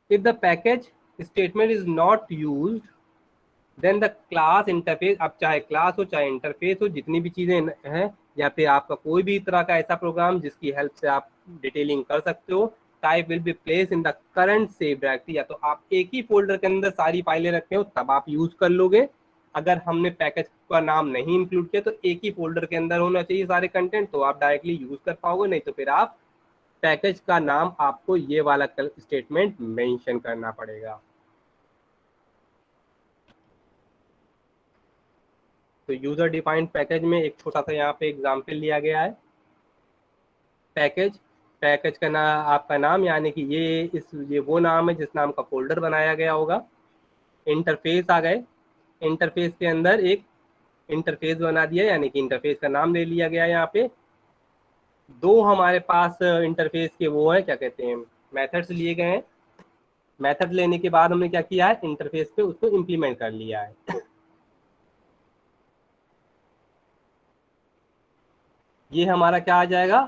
If the package statement is not used then the class interface, अब चाहे क्लास हो चाहे इंटरफेस हो, जितनी भी चीजें हैं, या फिर आपका कोई भी तरह का ऐसा प्रोग्राम जिसकी हेल्प से आप डिटेलिंग कर सकते हो, type will be place in the current save directory. या तो आप एक ही फोल्डर के अंदर सारी फाइलें रखे हो तब आप यूज कर लोगे। अगर हमने पैकेज का नाम नहीं इंक्लूड किया तो एक ही फोल्डर के अंदर होना चाहिए सारे कंटेंट, तो आप डायरेक्टली यूज कर पाओगे। नहीं तो फिर आप पैकेज का नाम आपको ये वाला स्टेटमेंट मेंशन करना पड़ेगा। तो यूजर डिफाइंड पैकेज में एक छोटा सा यहाँ पे एग्जाम्पल लिया गया है। पैकेज का नाम, आपका नाम, यानी कि ये वो नाम है जिस नाम का फोल्डर बनाया गया होगा। इंटरफेस आ गए, इंटरफेस के अंदर एक इंटरफेस बना दिया, यानी कि इंटरफेस का नाम ले लिया गया। यहाँ पे दो हमारे पास इंटरफेस के वो हैं, क्या कहते हैं, मेथड्स लिए गए हैं। मेथड लेने के बाद हमने क्या किया है, इंटरफेस पे उसको इम्प्लीमेंट कर लिया है। ये हमारा क्या आ जाएगा,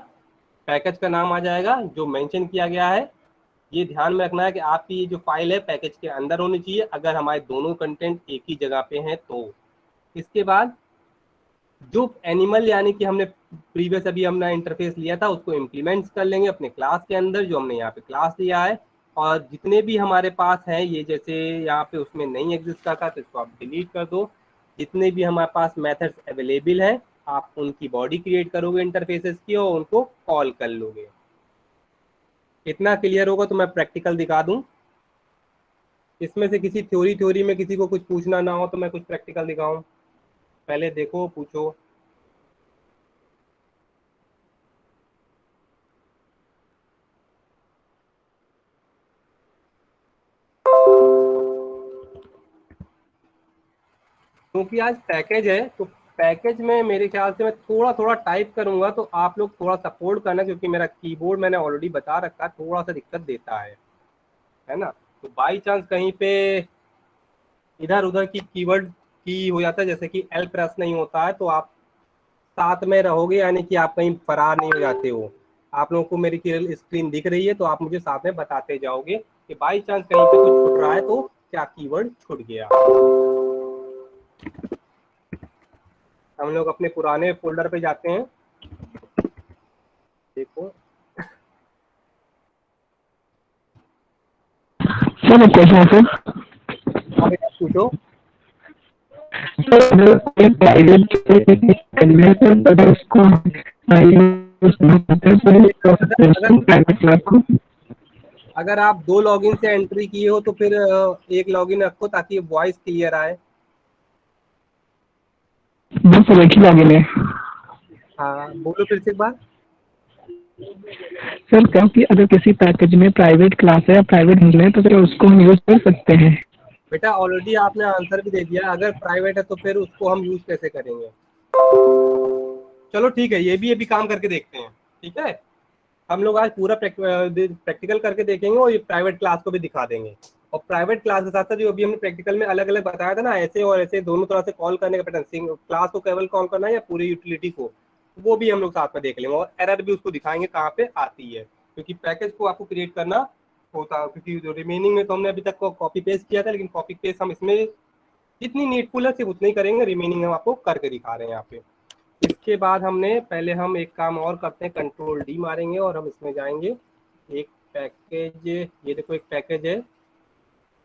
पैकेज का नाम आ जाएगा जो मेंशन किया गया है। ये ध्यान में रखना है कि आपकी ये जो फाइल है पैकेज के अंदर होनी चाहिए, अगर हमारे दोनों कंटेंट एक ही जगह पे हैं तो। इसके बाद जो एनिमल, यानी कि हमने प्रीवियस अभी हमने इंटरफेस लिया था उसको इम्प्लीमेंट कर लेंगे अपने क्लास के अंदर, जो हमने यहाँ पे क्लास लिया है। और जितने भी हमारे पास हैं, ये जैसे यहाँ पे उसमें नहीं एग्जिस्ट करता तो इसको आप डिलीट कर दो। जितने भी हमारे पास मेथड्स अवेलेबल हैं आप उनकी बॉडी क्रिएट करोगे इंटरफेसेस की और उनको कॉल कर लोगे। इतना क्लियर होगा तो मैं प्रैक्टिकल दिखा दूं। इसमें से किसी थ्योरी में किसी को कुछ पूछना ना हो तो मैं कुछ प्रैक्टिकल दिखाऊं, पहले देखो पूछो। क्योंकि आज पैकेज है तो पैकेज में मेरे ख्याल से मैं थोड़ा थोड़ा टाइप करूंगा, तो आप लोग थोड़ा सपोर्ट करना, क्योंकि मेरा कीबोर्ड मैंने ऑलरेडी बता रखा है थोड़ा सा दिक्कत देता है ना। तो बाई चांस कहीं पे इधर उधर की कीवर्ड की हो जाता है, जैसे कि एल प्रेस नहीं होता है, तो आप साथ में रहोगे, यानी कि आप कहीं फरार नहीं हो जाते हो। आप लोगों को मेरी स्क्रीन दिख रही है तो आप मुझे साथ में बताते जाओगे कि बाई चांस कहीं पे कुछ छूट रहा है तो क्या कीवर्ड छूट गया। हम लोग अपने पुराने फोल्डर पे जाते हैं, देखो। सर एक क्वेश्चन है सर। हाँ बेटा पूछो। सर कोई प्राइवेट अगर उसको प्राइवेट क्लास को, अगर आप 2 लॉगिन से एंट्री किए हो तो फिर एक लॉगिन रखो ताकि वॉइस क्लियर आए। बस सर एक ही लॉगिन है। हाँ बोलो फिर से एक बार। सर क्योंकि अगर किसी पैकेज में प्राइवेट क्लास है या प्राइवेट है तो फिर उसको हम यूज कर सकते हैं। बेटा ऑलरेडी आपने आंसर भी दे दिया, अगर प्राइवेट है तो फिर उसको हम यूज कैसे करेंगे। चलो ठीक है, ये भी काम करके देखते हैं, ठीक है। हम लोग आज पूरा प्रैक्टिकल करके देखेंगे और ये प्राइवेट क्लास को भी दिखा देंगे। और प्राइवेट क्लास के साथ साथ जो अभी हमने प्रैक्टिकल में अलग अलग बताया था ना, ऐसे और ऐसे दोनों तरह से कॉल करने का पैटर्न, क्लास को केवल कॉल करना है या पूरी यूटिलिटी को, वो भी हम लोग साथ में देख लेंगे। और एरर भी उसको दिखाएंगे कहाँ पे आती है, क्योंकि पैकेज को आपको क्रिएट करना होता है। क्योंकि जो रिमेनिंग में तो हमने अभी तक कॉपी पेस्ट किया था, लेकिन कॉपी पेस्ट हम इसमें जितनी नीडफुल है सिर्फ उतना ही करेंगे, रिमेनिंग हम आपको करके दिखा रहे हैं यहाँ पे। इसके बाद पहले हम एक काम और करते हैं, कंट्रोल डी मारेंगे और हम इसमें जाएंगे। एक पैकेज, ये देखो एक पैकेज है,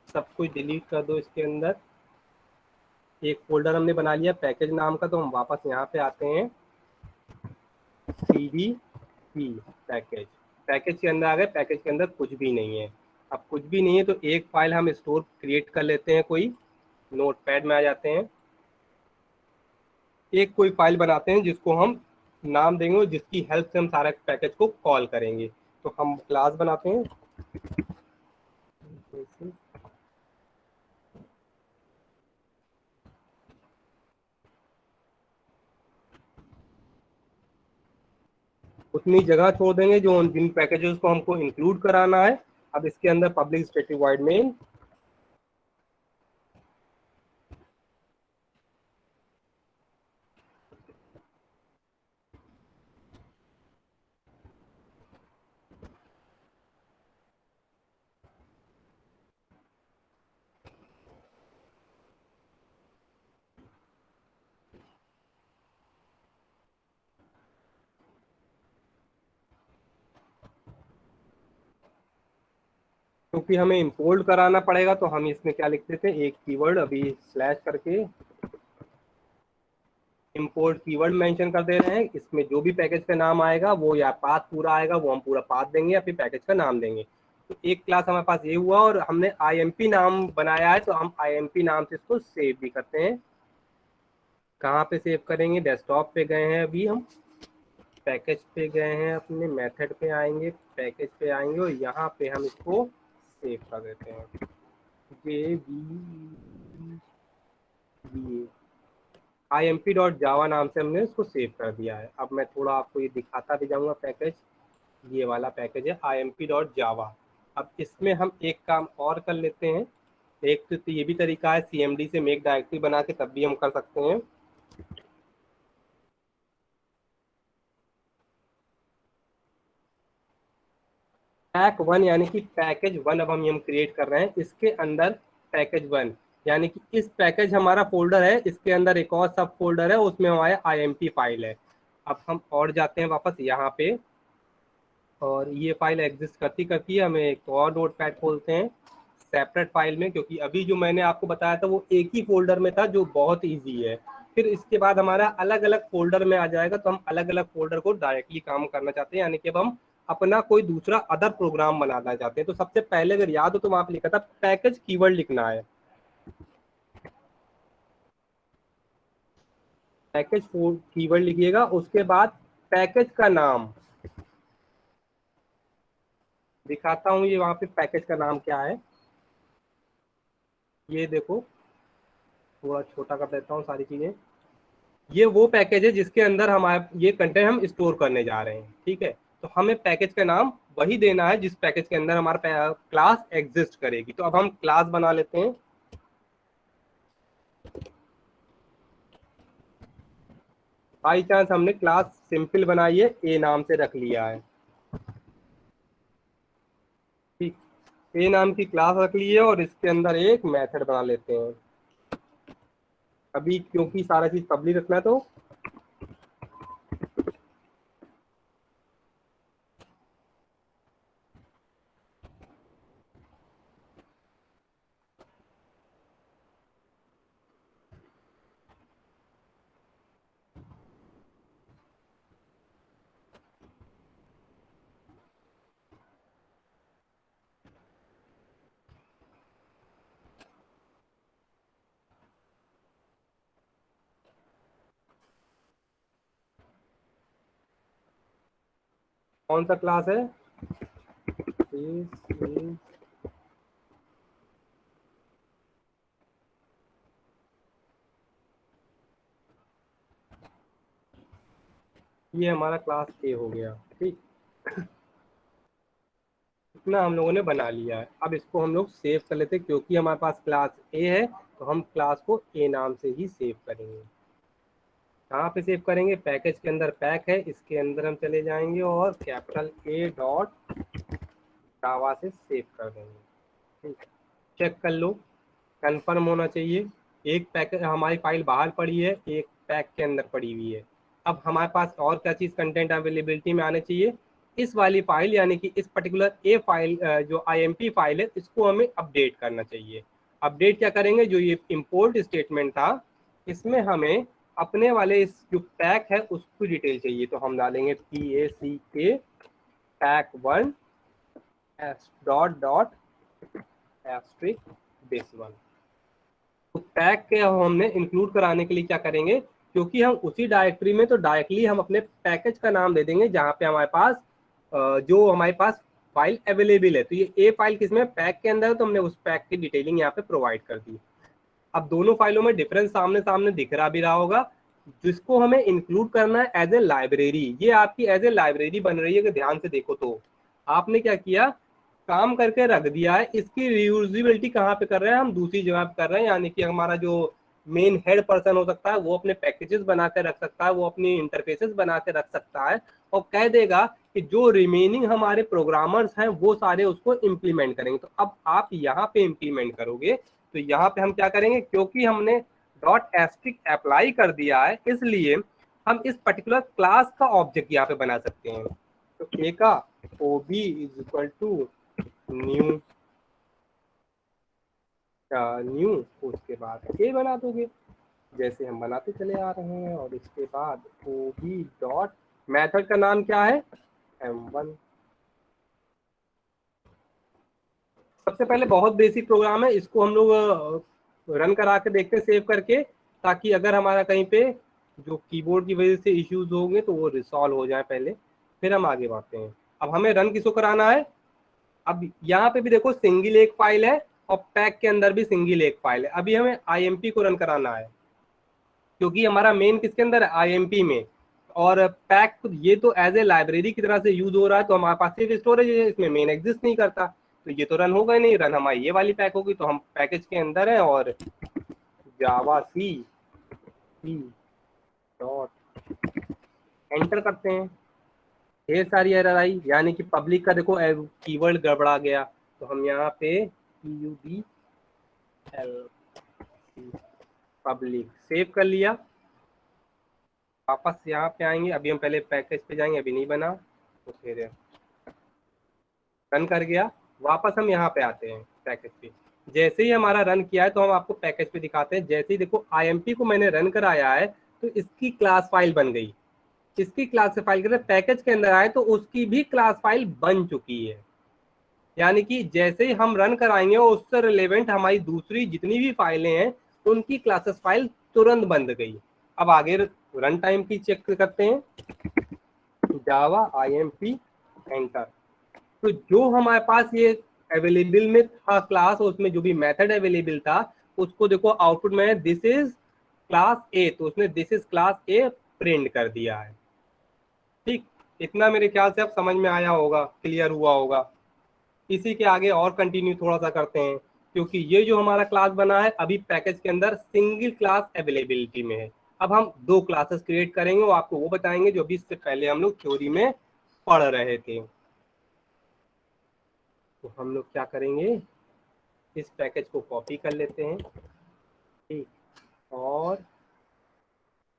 सब कुछ डिलीट कर दो इसके अंदर। एक फोल्डर हमने बना लिया पैकेज नाम का, तो हम वापस यहाँ पे आते हैं, cdp पैकेज। पैकेज के अंदर आ गए, पैकेज के अंदर कुछ भी नहीं है। अब कुछ भी नहीं है तो एक फाइल हम स्टोर क्रिएट कर लेते हैं, कोई नोटपैड में आ जाते हैं, एक कोई फाइल बनाते हैं जिसको हम नाम देंगे और जिसकी हेल्प से हम सारा पैकेज को कॉल करेंगे। तो हम क्लास बनाते हैं, उतनी जगह छोड़ देंगे जो जिन पैकेजेस को हमको इंक्लूड कराना है। अब इसके अंदर पब्लिक स्टैटिक वॉइड मेन, क्योंकि हमें इंपोर्ट कराना पड़ेगा तो हम इसमें क्या लिखते थे, एक कीवर्ड अभी स्लैश करके इंपोर्ट कीवर्ड मेंशन कर दे रहे हैं। इसमें जो भी पैकेज का नाम आएगा वो या पाथ पूरा आएगा, वो हम पूरा पाथ देंगे या फिर पैकेज का नाम देंगे। तो एक क्लास हमारे पास ये हुआ और हमने IMP नाम बनाया है, तो हम IMP नाम से इसको सेव भी करते हैं। कहाँ पे सेव करेंगे, डेस्कटॉप पे गए हैं अभी हम, पैकेज पे गए हैं, अपने मेथड पे आएंगे, पैकेज पे आएंगे और यहाँ पे हम इसको सेव कर देते हैं, imp.java नाम से हमने इसको सेव कर दिया है। अब मैं थोड़ा आपको ये दिखाता भी जाऊंगा पैकेज, ये वाला पैकेज है imp.java। अब इसमें हम एक काम और कर लेते हैं, एक तो ये भी तरीका है CMD से मेक डायरेक्टरी बना के, तब भी हम कर सकते हैं। पैक वन यानी कि पैकेज वन अब हम क्रिएट कर रहे हैं, इसके अंदर पैकेज वन यानी कि इस पैकेज हमारा फोल्डर है, इसके अंदर एक और सब फोल्डर है, उसमें हमारे IMP फाइल है। अब हम और जाते हैं वापस यहाँ पे, और ये फाइल एग्जिस्ट करती करती है, हमें एक और नोटपैड खोलते हैं सेपरेट फाइल में, क्योंकि अभी जो मैंने आपको बताया था वो एक ही फोल्डर में था जो बहुत ईजी है। फिर इसके बाद हमारा अलग अलग फोल्डर में आ जाएगा, तो हम अलग अलग फोल्डर को डायरेक्टली काम करना चाहते हैं, यानी कि अब हम अपना कोई दूसरा अदर प्रोग्राम बनाना चाहते हैं। तो सबसे पहले अगर याद हो तो वहां पे लिखा था पैकेज कीवर्ड लिखना है, पैकेज कीवर्ड लिखिएगा, उसके बाद पैकेज का नाम दिखाता हूँ, ये वहां पे पैकेज का नाम क्या है, ये देखो थोड़ा छोटा कर देता हूँ सारी चीजें। ये वो पैकेज है जिसके अंदर हमारे ये कंटेंट हम स्टोर करने जा रहे हैं, ठीक है। तो हमें पैकेज का नाम वही देना है जिस पैकेज के अंदर हमारा क्लास एग्जिस्ट करेगी। तो अब हम क्लास बना लेते हैं, बाई चांस हमने क्लास सिंपल बनाई है, ए नाम से रख लिया है, ठीक, ए नाम की क्लास रख ली है और इसके अंदर एक मेथड बना लेते हैं। अभी क्योंकि सारा चीज पब्लिक रखना है तो कौन सा क्लास है, ये हमारा क्लास ए हो गया, ठीक, इतना हम लोगों ने बना लिया है। अब इसको हम लोग सेव कर लेते हैं, क्योंकि हमारे पास क्लास ए है तो हम क्लास को ए नाम से ही सेव करेंगे। कहाँ पे सेव करेंगे, पैकेज के अंदर पैक है, इसके अंदर हम चले जाएंगे और कैपिटल A डॉट जावा से सेव कर देंगे, ठीक। चेक कर लो, कंफर्म होना चाहिए। एक पैकेज हमारी फाइल बाहर पड़ी है, एक पैक के अंदर पड़ी हुई है। अब हमारे पास और क्या चीज़ कंटेंट अवेलेबिलिटी में आने चाहिए, इस वाली फाइल यानी कि इस पर्टिकुलर ए फाइल जो IMP फाइल है, इसको हमें अपडेट करना चाहिए। अपडेट क्या करेंगे, जो ये इंपोर्ट स्टेटमेंट था इसमें हमें अपने वाले इस जो पैक है उसकी डिटेल चाहिए, तो हम डालेंगे PACK pack one dot dot asterisk this1। तो पैक के हमने इंक्लूड कराने के लिए क्या करेंगे, क्योंकि हम उसी डायरेक्टरी में तो डायरेक्टली हम अपने पैकेज का नाम दे देंगे जहाँ पे हमारे पास जो हमारे पास फाइल अवेलेबल है। तो ये ए फाइल किसमें, पैक के अंदर है, तो हमने उस पैक की डिटेलिंग यहाँ पे प्रोवाइड कर दी। अब दोनों फाइलों में डिफरेंस सामने सामने दिख रहा भी रहा होगा। जिसको हमें इंक्लूड करना है एज ए लाइब्रेरी, ये आपकी एज ए लाइब्रेरी बन रही है। अगर ध्यान से देखो तो आपने क्या किया, काम करके रख दिया है। इसकी रियूजेबिलिटी कहाँ पे कर रहे हैं, हम दूसरी जगह पे कर रहे हैं। यानी कि हमारा जो मेन हेड पर्सन हो सकता है वो अपने पैकेजेस बना के रख सकता है, वो अपनी इंटरफेसेस बना के रख सकता है और कह देगा कि जो रिमेनिंग हमारे प्रोग्रामर्स हैं वो सारे उसको इम्प्लीमेंट करेंगे। तो अब आप यहाँ पे इम्प्लीमेंट करोगे, तो यहाँ पे हम क्या करेंगे, क्योंकि हमने डॉट एस्ट्रिक अप्लाई कर दिया है इसलिए हम इस पर्टिकुलर क्लास का ऑब्जेक्ट यहाँ पे बना सकते हैं। तो ए का OB is equal to new new, उसके बाद ए बना दोगे जैसे हम बनाते चले आ रहे हैं। और इसके बाद OB डॉट मैथड का नाम क्या है, M1। सबसे पहले बहुत बेसिक प्रोग्राम है, इसको हम लोग रन करा के देखते हैं सेव करके, ताकि अगर हमारा कहीं पे जो कीबोर्ड की वजह से इश्यूज होंगे तो वो रिसॉल्व हो जाए पहले, फिर हम आगे बढ़ते हैं। अब हमें रन किसको कराना है, अब यहाँ पे भी देखो सिंगल एक फाइल है और पैक के अंदर भी सिंगल एक फाइल है। अभी हमें IMP को रन कराना है क्योंकि हमारा मेन किसके अंदर है, IMP में। और पैक ये तो एज ए लाइब्रेरी की तरह से यूज हो रहा है, तो हमारे पास सिर्फ स्टोरेज है, इसमें मेन एग्जिस्ट नहीं करता, तो ये तो रन होगा ही नहीं। रन हमारी ये वाली पैक होगी, तो हम पैकेज के अंदर है और जावा सी डॉट एंटर करते हैं। ढेर सारी एरर आई, यानी कि पब्लिक का देखो कीवर्ड गड़बड़ा गया, तो हम यहाँ पे PUBL पब्लिक सेव कर लिया। वापस यहाँ पे आएंगे, अभी हम पहले पैकेज पे जाएंगे, अभी नहीं बना तो फिर रन कर गया। वापस हम यहाँ पे आते हैं पैकेज पे, जैसे ही हमारा रन किया है तो हम आपको पैकेज पे दिखाते हैं। जैसे ही देखो IMP को मैंने रन कराया है तो इसकी क्लास फाइल बन गई, इसकी क्लास से फाइल करते पैकेज के अंदर आए तो उसकी भी क्लास फाइल बन चुकी है। यानी कि जैसे ही हम रन कराएंगे और उससे रिलेवेंट हमारी दूसरी जितनी भी फाइलें हैं उनकी क्लासेस फाइल तुरंत बंद गई। अब आगे रन टाइम की चेक करते हैं, जावा IMP एंटर। तो जो हमारे पास ये अवेलेबल में था क्लास, उसमें जो भी मेथड अवेलेबल था उसको देखो आउटपुट में दिस इज क्लास ए, तो उसने this is class A print कर दिया है। ठीक, इतना मेरे ख्याल से अब समझ में आया होगा, क्लियर हुआ होगा। इसी के आगे और कंटिन्यू थोड़ा सा करते हैं, क्योंकि ये जो हमारा क्लास बना है अभी पैकेज के अंदर सिंगल क्लास अवेलेबिलिटी में है। अब हम दो क्लासेस क्रिएट करेंगे, वो आपको वो बताएंगे जो भी इससे पहले हम लोग थ्योरी में पढ़ रहे थे। तो हम लोग क्या करेंगे, इस पैकेज को कॉपी कर लेते हैं, ठीक, और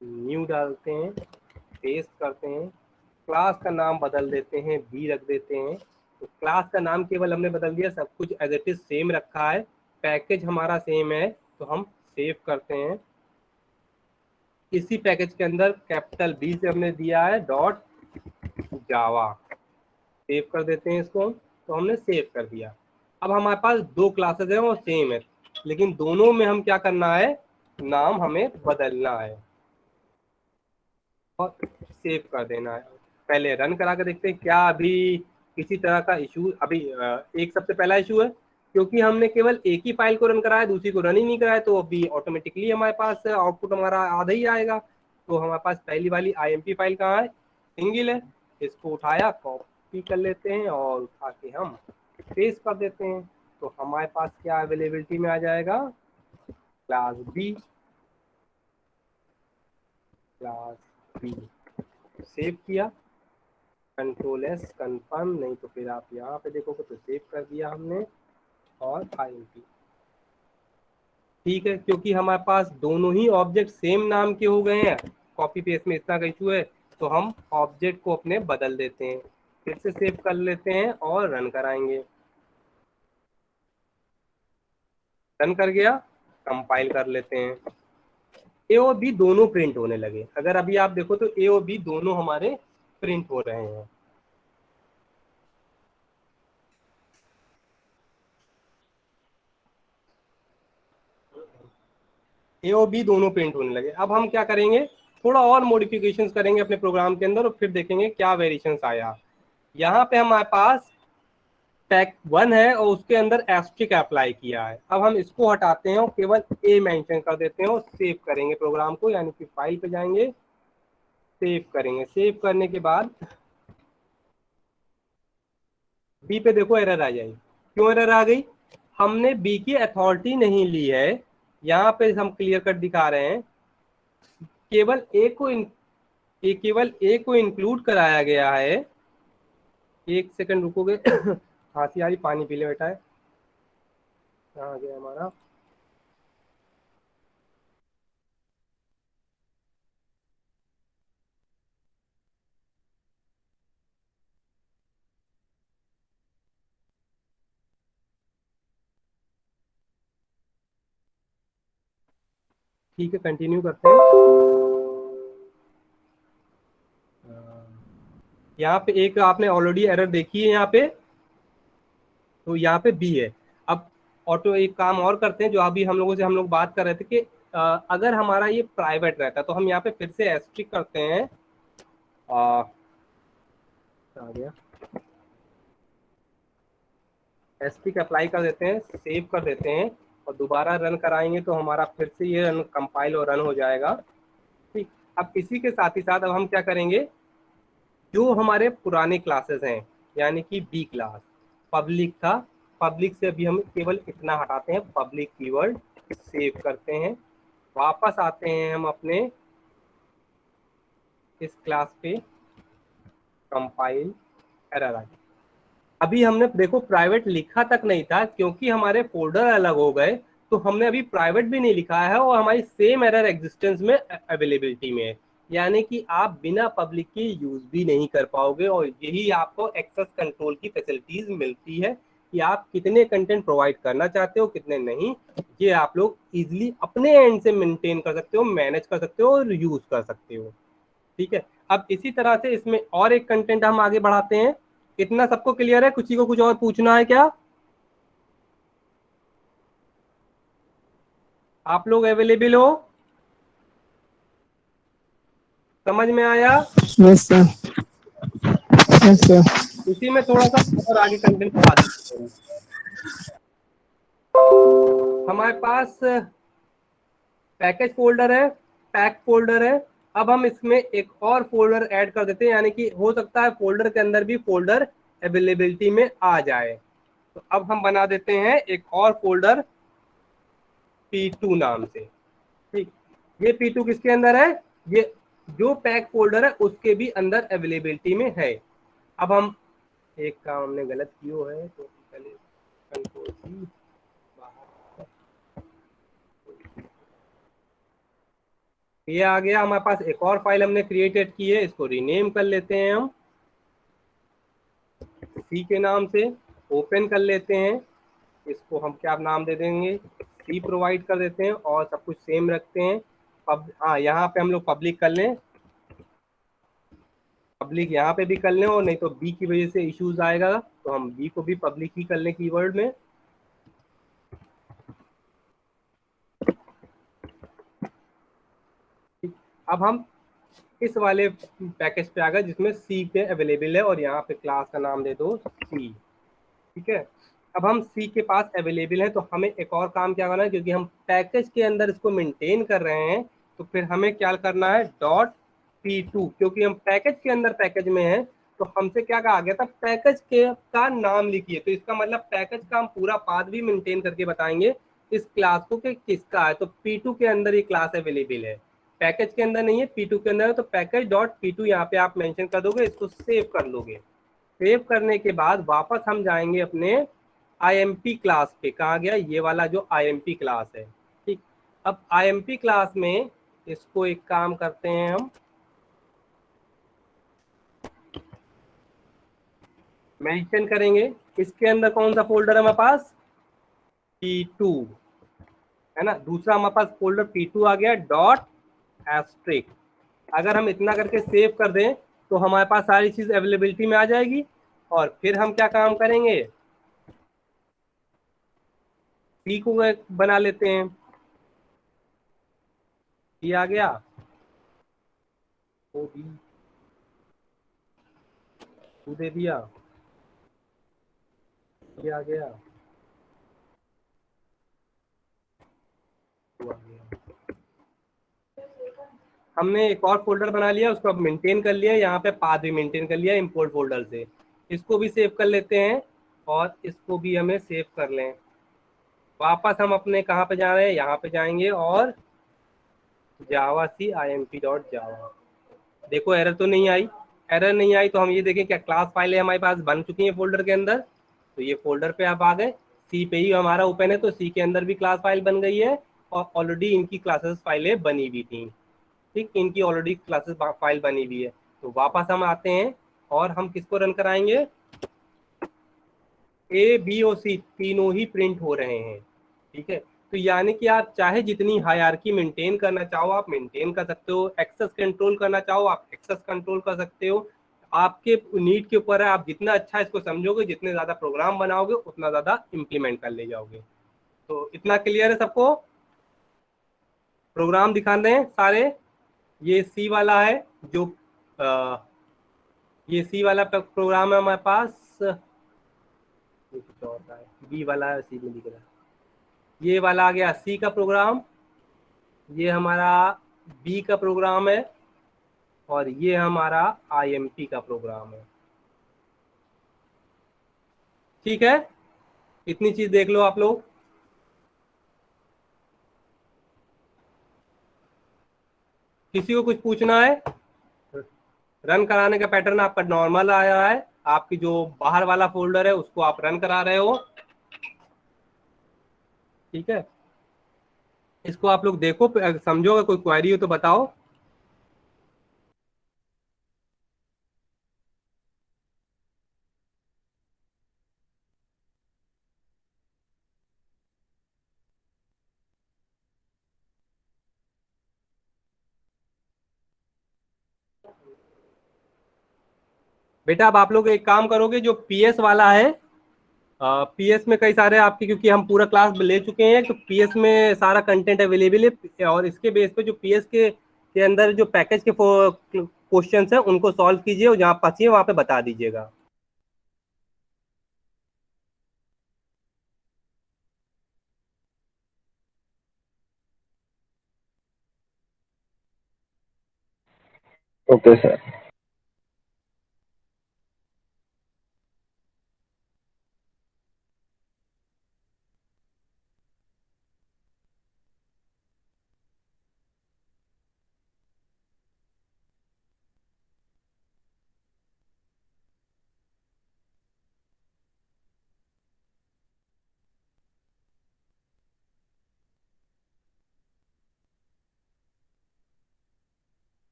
न्यू डालते हैं, पेस्ट करते हैं, क्लास का नाम बदल देते हैं, बी रख देते हैं। तो क्लास का नाम केवल हमने बदल दिया, सब कुछ एज इट इज सेम रखा है, पैकेज हमारा सेम है, तो हम सेव करते हैं। इसी पैकेज के अंदर कैपिटल B से हमने दिया है डॉट जावा, सेव कर देते हैं इसको। तो हमने सेव कर दिया। अब हमारे पास दो क्लासेस हैं और सेम है, लेकिन दोनों में हम क्या करना है, नाम हमें बदलना है और सेव कर देना है। पहले रन करा के देखते हैं क्या अभी किसी तरह का इशू। अभी एक सबसे पहला इशू है क्योंकि हमने केवल एक ही फाइल को रन कराया, दूसरी को रन ही नहीं कराया, तो अभी ऑटोमेटिकली हमारे पास आउटपुट हमारा आधा ही आएगा। तो हमारे पास पहली वाली IMP फाइल कहाँ है, सिंगल है, इसको उठाया, कॉपी कर लेते हैं और उठा के हम पेस्ट कर देते हैं। तो हमारे पास क्या अवेलेबिलिटी में आ जाएगा, class B, class B save किया, Ctrl+S कंफर्म, नहीं तो फिर आप यहाँ पे देखोगे तो सेव कर दिया हमने, और IMP। ठीक है, क्योंकि हमारे पास दोनों ही ऑब्जेक्ट सेम नाम के हो गए हैं, कॉपी पेस्ट में इतना का इशू है, तो हम ऑब्जेक्ट को अपने बदल देते हैं, फिर से सेव कर लेते हैं और रन कराएंगे। रन कर गया, कंपाइल कर लेते हैं। A और B दोनों प्रिंट होने लगे। अगर अभी आप देखो तो A और B दोनों हमारे प्रिंट हो रहे हैं। ए और बी दोनों प्रिंट होने लगे। अब हम क्या करेंगे, थोड़ा और मॉडिफिकेशंस करेंगे अपने प्रोग्राम के अंदर और फिर देखेंगे क्या वेरिएशंस आया। यहाँ पे हमारे पास टैग 1 है और उसके अंदर एस्ट्रिक अप्लाई किया है। अब हम इसको हटाते हैं और केवल ए मेंशन कर देते हैं और सेव करेंगे प्रोग्राम को, यानी कि फाइल पे जाएंगे, सेव करेंगे। सेव करने के बाद बी पे देखो एरर आ जाएगी। क्यों एरर आ गई, हमने बी की अथॉरिटी नहीं ली है। यहाँ पे हम क्लियर कट दिखा रहे हैं, केवल ए को केवल ए को इंक्लूड कराया गया है। एक सेकंड रुकोगे खांसी आ रही, पानी पी ले बेटा है। कहाँ गया हमारा, ठीक है कंटिन्यू करते हैं। यहाँ पे एक आपने ऑलरेडी एरर देखी है यहाँ पे, तो यहाँ पे बी है। अब ऑटो एक काम और करते हैं, जो अभी हम लोग बात कर रहे थे कि अगर हमारा ये प्राइवेट रहता तो हम यहाँ पे फिर से एस्ट्रिक करते हैं। आ गया, एस्ट्रिक अप्लाई कर देते हैं, सेव कर देते हैं और दोबारा रन कराएंगे तो हमारा फिर से ये रन कंपाइल और रन हो जाएगा। ठीक, अब इसी के साथ ही साथ अब हम क्या करेंगे, जो हमारे पुराने क्लासेस हैं यानी कि बी क्लास पब्लिक था, पब्लिक से अभी हम केवल इतना हटाते हैं, पब्लिक कीवर्ड, सेव करते हैं, वापस आते हैं हम अपने इस क्लास पे, कंपाइल, एरर आ गई। अभी हमने देखो प्राइवेट लिखा तक नहीं था, क्योंकि हमारे फोल्डर अलग हो गए तो हमने अभी प्राइवेट भी नहीं लिखा है और हमारी सेम एरर एग्जिस्टेंस में अवेलेबिलिटी में है। यानी कि आप बिना पब्लिक के यूज भी नहीं कर पाओगे और यही आपको एक्सेस कंट्रोल की फैसिलिटीज मिलती है कि आप कितने कंटेंट प्रोवाइड करना चाहते हो, कितने नहीं, ये आप लोग इजिली अपने एंड से मेंटेन कर सकते हो, मैनेज कर सकते हो और यूज कर सकते हो। ठीक है, अब इसी तरह से इसमें और एक कंटेंट हम आगे बढ़ाते हैं। इतना सबको क्लियर है, किसी को कुछ और पूछना है क्या? आप लोग अवेलेबल हो, समझ में आया? Yes sir. Yes sir. इसी में थोड़ा सा और आगे कंटेंट बढ़ा देते हैं। हमारे पास पैकेज फोल्डर है, पैक फोल्डर है। अब हम इसमें एक और फोल्डर ऐड कर देते हैं, यानी कि हो सकता है फोल्डर के अंदर भी फोल्डर अवेलेबिलिटी में आ जाए। तो अब हम बना देते हैं एक और फोल्डर P2 नाम से। ठीक, ये P2 किसके अंदर है, ये जो पैक फोल्डर है उसके भी अंदर अवेलेबिलिटी में है। अब हम एक काम हमने गलत किया है, तो पहले कंट्रोल सी, ये आ गया हमारे पास। एक और फाइल हमने क्रिएटेड की है, इसको रीनेम कर लेते हैं हम सी के नाम से, ओपन कर लेते हैं। इसको हम क्या नाम दे देंगे, सी प्रोवाइड कर देते हैं और सब कुछ सेम रखते हैं। हाँ, यहाँ पे हम लोग पब्लिक कर लें, पब्लिक यहाँ पे भी कर लें, और नहीं तो बी की वजह से इश्यूज आएगा तो हम बी को भी पब्लिक ही कर लें कीवर्ड में। अब हम इस वाले पैकेज पे आ गए जिसमें सी पे अवेलेबल है और यहाँ पे क्लास का नाम दे दो सी। ठीक है, अब हम सी के पास अवेलेबल है तो हमें एक और काम क्या करना है, क्योंकि हम पैकेज के अंदर इसको मेंटेन कर रहे हैं तो फिर हमें क्या करना है, डॉट P2, क्योंकि हम पैकेज के अंदर पैकेज में है तो हमसे क्या कहा गया था, पैकेज के का नाम लिखिए। तो इसका मतलब पैकेज का हम पूरा पाथ भी मेंटेन करके बताएंगे इस क्लास को कि किसका है। तो P2 के अंदर ये क्लास अवेलेबल है, पैकेज के अंदर नहीं है, P2 के अंदर है। तो पैकेज डॉट P2 यहाँ पे आप मेंशन कर दोगे, इसको सेव कर लोगे। सेव करने के बाद वापस हम जाएंगे अपने IMP क्लास पे। कहा गया, ये वाला जो IMP क्लास है। ठीक, अब IMP क्लास में इसको एक काम करते हैं, हम मेंशन करेंगे इसके अंदर कौन सा फोल्डर है हमारे पास, P2 है ना। दूसरा हमारे पास फोल्डर P2 आ गया, डॉट एस्ट्रिक। अगर हम इतना करके सेव कर दें तो हमारे पास सारी चीज अवेलेबिलिटी में आ जाएगी। और फिर हम क्या काम करेंगे, सी को बना लेते हैं। ये आ गया, ओ बी टू दे दिया, ये आ गया, वो आ गया। हमने एक और फोल्डर बना लिया, उसको अब मेंटेन कर लिया, यहाँ पे पाथ भी मेंटेन कर लिया इंपोर्ट फोल्डर से। इसको भी सेव कर लेते हैं और इसको भी हमें सेव कर लें। वापस हम अपने कहाँ पे जा रहे हैं, यहाँ पे जाएंगे और जावा सी imp.java। देखो एरर तो नहीं आई, एरर नहीं आई तो हम ये देखें क्या क्लास फाइलें हमारे पास बन चुकी हैं फोल्डर के अंदर। तो ये फोल्डर पे आप आ गए, सी पे ही हमारा ओपन है, तो सी के अंदर भी क्लास फाइल बन गई है और ऑलरेडी इनकी क्लासेस फाइलें बनी हुई थी। ठीक, इनकी ऑलरेडी क्लासेस फाइल बनी हुई है। तो वापस हम आते हैं और हम किसको रन कराएंगे, ए बी और सी तीनों ही प्रिंट हो रहे हैं। ठीक है, तो यानी कि आप चाहे जितनी हायरार्की मेंटेन करना चाहो आप मेंटेन कर सकते हो, एक्सेस कंट्रोल करना चाहो आप एक्सेस कंट्रोल कर सकते हो। आपके नीड के ऊपर है, आप जितना अच्छा इसको समझोगे, जितने ज्यादा प्रोग्राम बनाओगे उतना ज्यादा इम्प्लीमेंट कर ले जाओगे। तो इतना क्लियर है सबको? प्रोग्राम दिखा रहे हैं सारे। ये सी वाला है जो ये सी वाला प्रोग्राम है हमारे पास, ये कुछ और का है, बी वाला है, सी में दिख रहा है। ये वाला आ गया सी का प्रोग्राम, ये हमारा बी का प्रोग्राम है और ये हमारा आईएमपी का प्रोग्राम है। ठीक है, इतनी चीज देख लो आप लोग। किसी को कुछ पूछना है? रन कराने का पैटर्न आपका नॉर्मल आया है, आपकी जो बाहर वाला फोल्डर है उसको आप रन करा रहे हो। ठीक है, इसको आप लोग देखो, समझो, अगर कोई क्वेरी हो तो बताओ। बेटा अब आप लोग एक काम करोगे, जो पीएस वाला है, पीएस में कई सारे आपके, क्योंकि हम पूरा क्लास ले चुके हैं तो पीएस में सारा कंटेंट अवेलेबल है, और इसके बेस पे जो पीएस के अंदर जो पैकेज के क्वेश्चन है उनको सॉल्व कीजिए और जहाँ फंसिए वहाँ पे बता दीजिएगा। Okay sir.